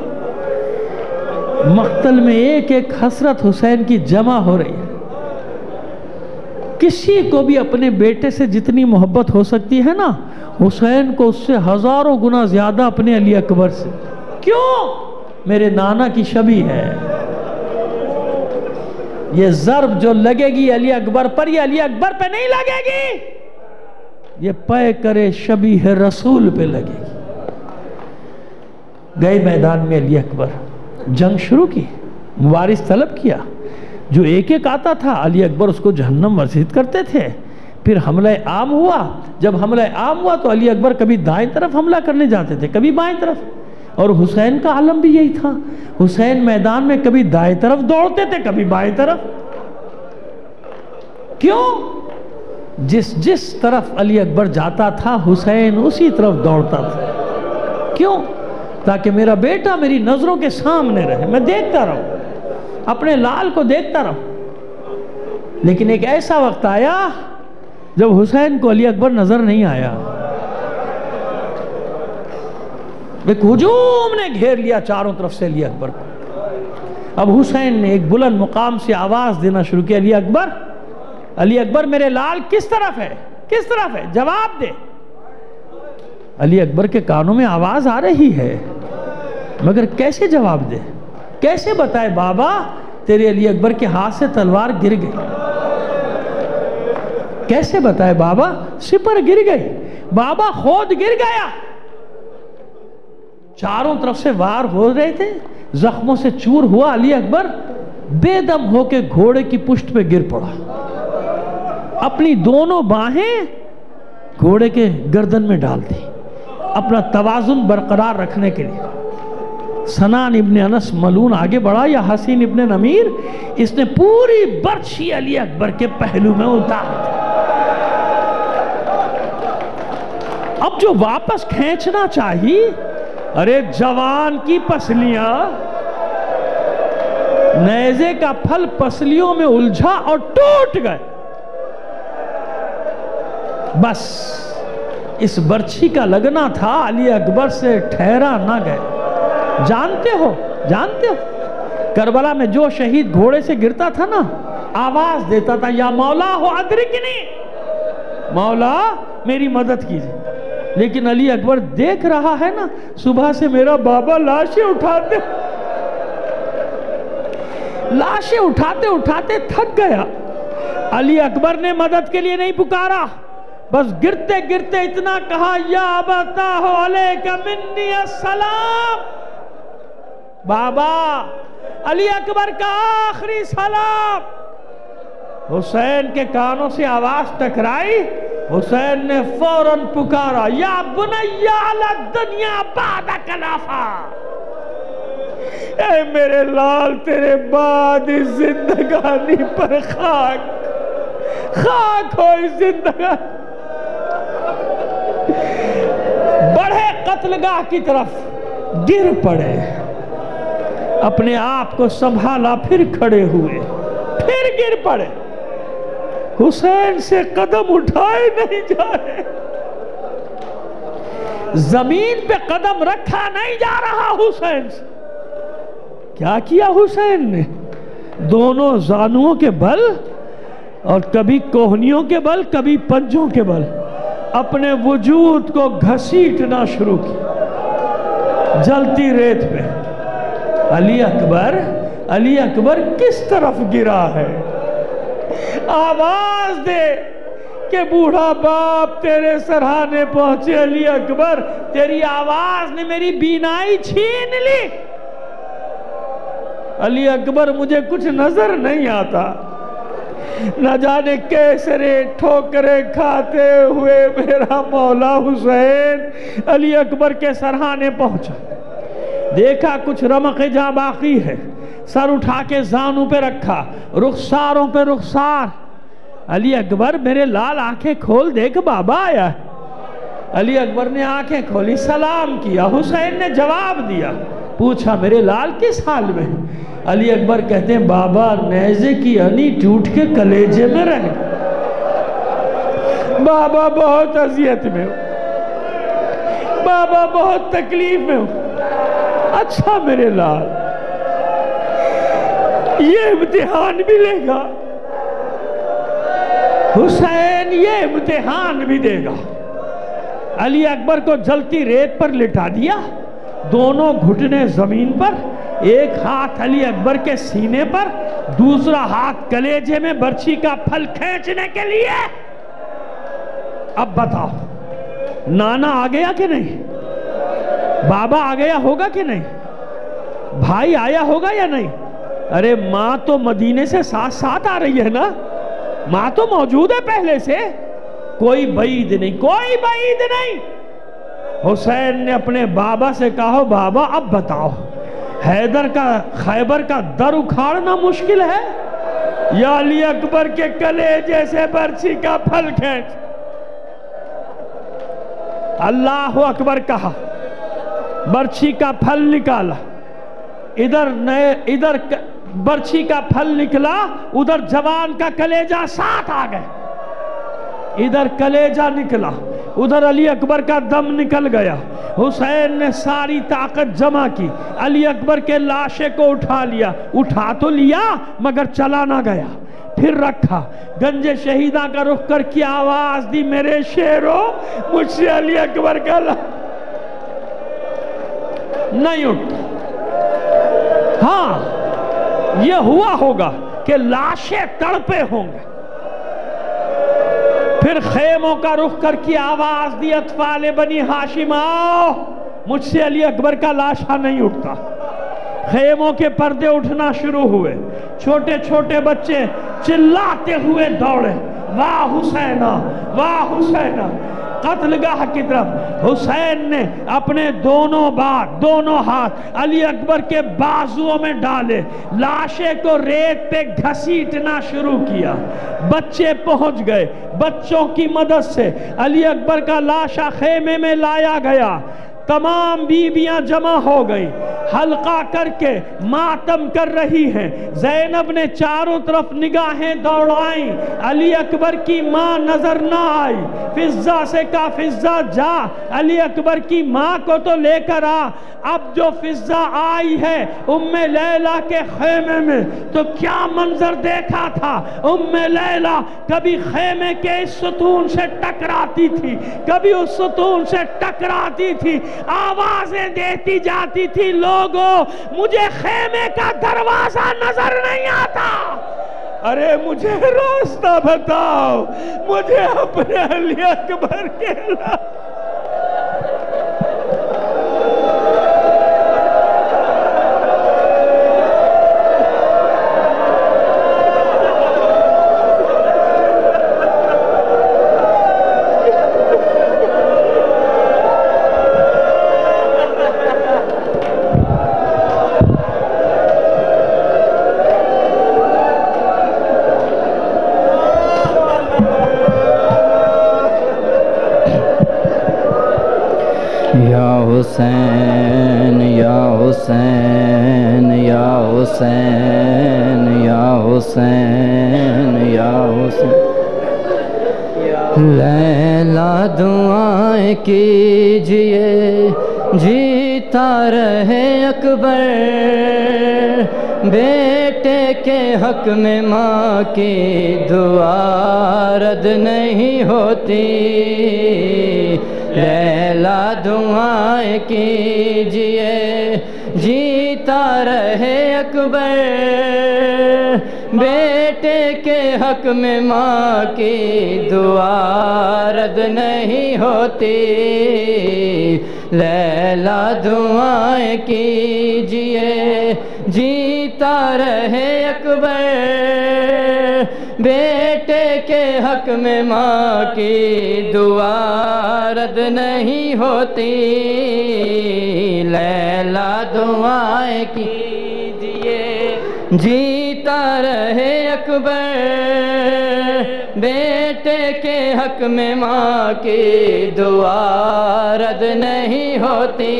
مقتل میں ایک ایک حسرت حسین کی جمع ہو رہی ہے. کسی کو بھی اپنے بیٹے سے جتنی محبت ہو سکتی ہے نا، حسین کو اس سے ہزاروں گنا زیادہ اپنے علی اکبر سے. کیوں؟ میرے نانا کی شبیہ ہے. یہ ضرب جو لگے گی علی اکبر پر، یہ علی اکبر پہ نہیں لگے گی، یہ پے کرے شبیہ رسول پہ لگے گی. گئے میدان میں علی اکبر، جنگ شروع کی، مبارز طلب کیا. جو ایک ایک آتا تھا علی اکبر اس کو جہنم ورزید کرتے تھے. پھر حملہ عام ہوا. جب حملہ عام ہوا تو علی اکبر کبھی دائیں طرف حملہ کرنے جاتے تھے، کبھی بائیں طرف. اور حسین کا عالم بھی یہی تھا. حسین میدان میں کبھی دائیں طرف دوڑتے تھے، کبھی بائیں طرف. کیوں؟ جس طرف علی اکبر جاتا تھا حسین اسی طرف دوڑتا تھا. کیوں؟ تاکہ میرا بیٹا میری نظروں کے سامنے رہے، میں دیکھتا رہوں، اپنے لال کو دیکھتا رہوں. لیکن ایک ایسا وقت آیا جب حسین کو علی اکبر نظر نہیں آیا. ایک ہجوم نے گھیر لیا چاروں طرف سے علی اکبر کو. اب حسین نے ایک بلند مقام سے آواز دینا شروع کیا، علی اکبر، علی اکبر، میرے لال کس طرف ہے؟ کس طرف ہے؟ جواب دے. علی اکبر کے کانوں میں آواز آ رہی ہے، مگر کیسے جواب دے؟ کیسے بتائے بابا تیرے علی اکبر کے ہاتھ سے تلوار گر گئی؟ کیسے بتائے بابا سپر گر گئی، بابا خود گر گیا. چاروں طرف سے وار ہو رہے تھے، زخموں سے چور ہوا. علی اکبر بے دم ہو کے گھوڑے کی پشت پہ گر پڑا، اپنی دونوں باہیں گھوڑے کے گردن میں ڈال دی اپنا توازن برقرار رکھنے کے لیے. سنان ابن انس ملون آگے بڑھا یا حسین ابن نمیر، اس نے پوری برچھی علی اکبر کے پہلو میں اتار دی. اب جو واپس کھینچنا چاہیے، ارے جوان کی پسلیاں، نیزے کا پھل پسلیوں میں الجھا اور ٹوٹ گئے. بس اس برچھی کا لگنا تھا، علی اکبر سے ٹھہرا نہ گئے. جانتے ہو کربلا میں جو شہید گھوڑے سے گرتا تھا نا، آواز دیتا تھا، یا مولا ہو ادرکنی، مولا میری مدد کیجئے. لیکن علی اکبر دیکھ رہا ہے نا، صبح سے میرا بابا لاشیں اٹھاتے تھک گیا. علی اکبر نے مدد کے لیے نہیں پکارا، بس گرتے گرتے اتنا کہا، یا ابتاہ علیک منی السلام. بابا علی اکبر کا آخری سلام. حسین کے کانوں سے آواز ٹکرائی. حسین نے فوراً پکارا، یا بنی علی الدنیا بعدک لافا. اے میرے لال، تیرے بعد اس زندگانی پر خاک ہو اس زندگانی. بڑھے قتلگاہ کی طرف، گر پڑے، اپنے آپ کو سنبھالا، پھر کھڑے ہوئے، پھر گر پڑے. حسین سے قدم اٹھائے نہیں جا رہے، زمین پہ قدم رکھا نہیں جا رہا. حسین سے کیا کیا حسین نے؟ دونوں زانوؤں کے بل اور کبھی کوہنیوں کے بل، کبھی پنجوں کے بل اپنے وجود کو گھسیٹنا شروع کیا جلتی ریت پہ. علی اکبر کس طرف گرا ہے؟ آواز دے کہ بوڑھا باپ تیرے سرہانے پہنچے علی اکبر، تیری آواز نے میری بینائی چھین لی۔ علی اکبر مجھے کچھ نظر نہیں آتا، نہ جانے کیسرے ٹھوکرے کھاتے ہوئے میرا مولا حسین علی اکبر کے سرہانے پہنچا۔ دیکھا کچھ رمق جہاں باقی ہے، سر اٹھا کے زانوں پہ رکھا، رخساروں پہ رخسار۔ علی اکبر میرے لال آنکھیں کھول، دیکھ بابا آیا ہے۔ علی اکبر نے آنکھیں کھولی، سلام کیا، حسین نے جواب دیا۔ پوچھا میرے لال کس حال میں؟ علی اکبر کہتے ہیں بابا نیزے کی انی ٹوٹ کے کلیجے میں رہ گئی، بابا بہت اذیت میں ہوں، بابا بہت تکلیف میں ہوں۔ اچھا میرے لال، یہ امتحان بھی لے گا حسین، یہ امتحان بھی دے گا۔ علی اکبر کو جلتی ریت پر لٹا دیا، دونوں گھٹنے زمین پر، ایک ہاتھ علی اکبر کے سینے پر، دوسرا ہاتھ کلیجے میں برچھی کا پھل کھینچنے کے لیے۔ اب بتاؤ نانا آ گیا کہ نہیں؟ بابا آ گیا ہوگا کہ نہیں؟ بھائی آیا ہوگا یا نہیں؟ ارے ماں تو مدینے سے ساتھ ساتھ آ رہی ہے نا، ماں تو موجود ہے پہلے سے، کوئی بعید نہیں، کوئی بعید نہیں۔ حسین نے اپنے بابا سے کہا بابا اب بتاؤ حیدر کا خیبر کا در اکھاڑنا مشکل ہے یا علی اکبر کے کلیجے سے برچھی کا پھل کھینچ؟ اللہ اکبر کہا، برچھی کا پھل نکالا، ادھر برچھی کا پھل نکلا، ادھر جوان کا کلیجہ ساتھ آ گئے، ادھر کلیجہ نکلا، ادھر علی اکبر کا دم نکل گیا۔ حسین نے ساری طاقت جمع کی، علی اکبر کے لاشے کو اٹھا لیا، اٹھا تو لیا مگر چلا نہ گیا، پھر رکھا، گنج شہیدہ کا رخ کر کی آواز دی میرے شیرو مجھ سے علی اکبر کا نہیں اٹھتا۔ ہاں یہ ہوا ہوگا کہ لاشیں تڑپے ہوں گے۔ پھر خیموں کا رخ کر کی آواز دی اطفال بنی ہاشم آؤ، مجھ سے علی اکبر کا لاشا نہیں اٹھتا۔ خیموں کے پردے اٹھنا شروع ہوئے، چھوٹے چھوٹے بچے چلاتے ہوئے دوڑے، واہ حسینہ واہ حسینہ۔ قتل گاہ کی طرف حسین نے اپنے دونوں ہاتھ علی اکبر کے بازوؤں میں ڈالے، لاشے کو ریت پہ گھسیٹنا شروع کیا۔ بچے پہنچ گئے، بچوں کی مدد سے علی اکبر کا لاشا خیمے میں لایا گیا۔ تمام بیویاں جمع ہو گئی، حلقہ کر کے ماتم کر رہی ہیں۔ زینب نے چاروں طرف نگاہیں دوڑائیں، علی اکبر کی ماں نظر نہ آئی۔ فضہ سے کہا فضہ جا علی اکبر کی ماں کو تو لے کر آ۔ اب جو فضہ آئی ہے ام لیلہ کے خیمے میں تو کیا منظر دیکھا تھا۔ ام لیلہ کبھی خیمے کے اس ستون سے ٹکراتی تھی، کبھی اس ستون سے ٹکراتی تھی، آوازیں دیتی جاتی تھی لوگوں مجھے خیمے کا دروازہ نظر نہیں آتا، ارے مجھے راستہ بتاؤ، مجھے اپنے علی اکبر کے حسین یا حسین یا حسین یا حسین یا حسین لیلا دعائیں کیجئے جیتا رہے اکبر، بیٹے کے حق میں ماں کی دعا رد نہیں ہوتی۔ لیلا دعائیں کیجئے جیتا رہے اکبر، بیٹے کے حق میں ماں کی دعا رد نہیں ہوتی، لیلا دعائیں کیجئے جیتا رہے اکبر، بیٹے کے حق میں ماں کی دعا رد نہیں ہوتی، لیلا دعائیں کیجئے جیتا رہے اکبر، بیٹے کے حق میں ماں کی دعا رد نہیں ہوتی،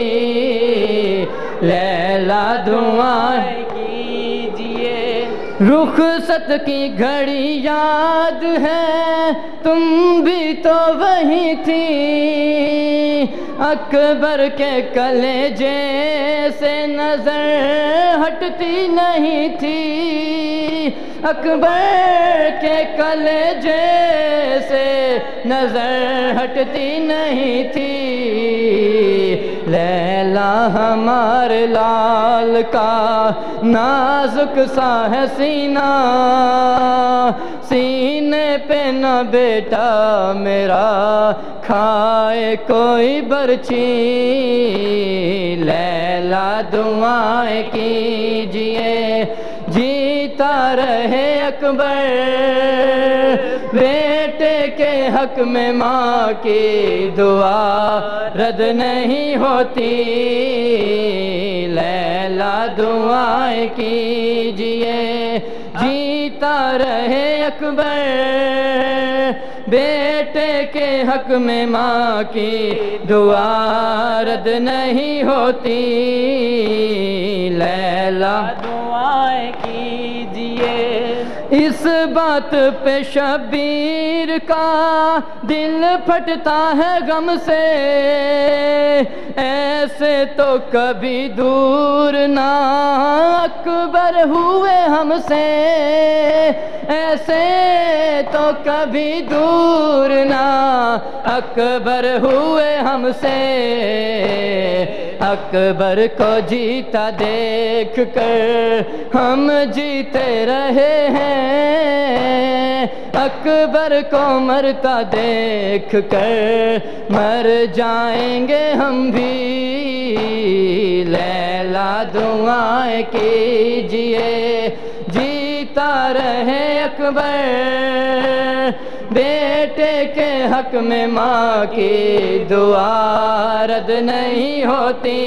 لیلا دعائیں کیجئے۔ رخصت کی گھڑی یاد ہے تم بھی تو وہیں تھی، اکبر کے کلیجے سے نظر ہٹتی نہیں تھی، اکبر کے کلیجے سے نظر ہٹتی نہیں تھی، لیلا ہمارے لال کا نازک سا ہے سینہ، سینے پہ نہ بیٹا میرا کھائے کوئی برچی، لیلا دعائیں کیجئے جیتا رہے اکبر، بیٹے کے حق میں ماں کی دعا رد نہیں ہوتی، لیلا دعائیں کیجئے جیتا رہے اکبر، بیٹے کے حق میں ماں کی دعا رد نہیں ہوتی، لیلا دعائیں کیجئے۔ اس بات پہ شبیر کا دل پھٹتا ہے غم سے، ایسے تو کبھی دور نہ اکبر ہوئے ہم سے، ایسے تو کبھی دور نہ اکبر ہوئے ہم سے، اکبر کو جیتا دیکھ کر ہم جیتے رہے ہیں، اکبر کو مرتا دیکھ کر مر جائیں گے ہم بھی، لیلا دعائیں کیجئے جیتا رہے اکبر، بیٹے کے حق میں ماں کی دعا رد نہیں ہوتی،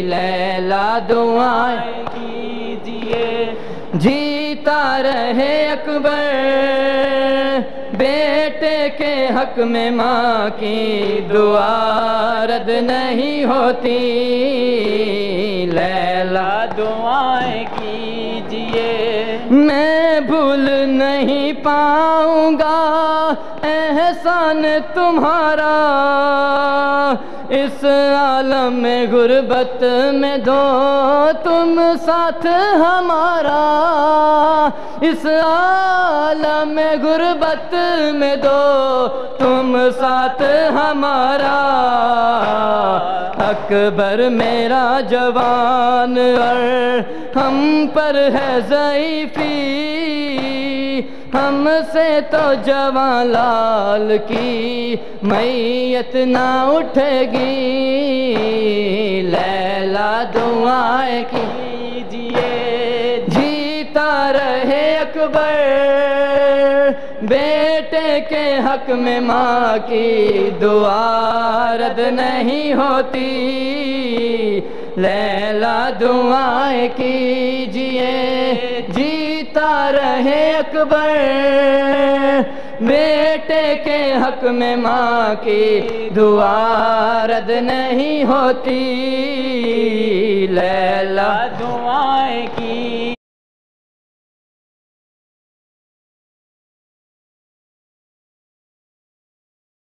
لیلا دعائیں کیجئے جیتا رہے اکبر، بیٹے کے حق میں ماں کی دعا رد نہیں ہوتی، لیلا دعائیں کیجئے۔ میں بھول نہیں پاؤں گا احسان تمہارا، اس عالم میں غربت میں دو تم ساتھ ہمارا، اس عالم میں غربت میں دو تم ساتھ ہمارا، اکبر میرا جوان اور ہم پر ہے ضعیفی، ہم سے تو جوان لال کی میت نہ اٹھے گی، لیلا دعائیں کیجئے جیتا رہے اکبر، بیٹے کے حق میں ماں کی دعا رد نہیں ہوتی، لیلا دعائیں کیجئے جیتا رہے اکبر، بیٹے کے حق میں ماں کی دعا رد نہیں ہوتی، لیلا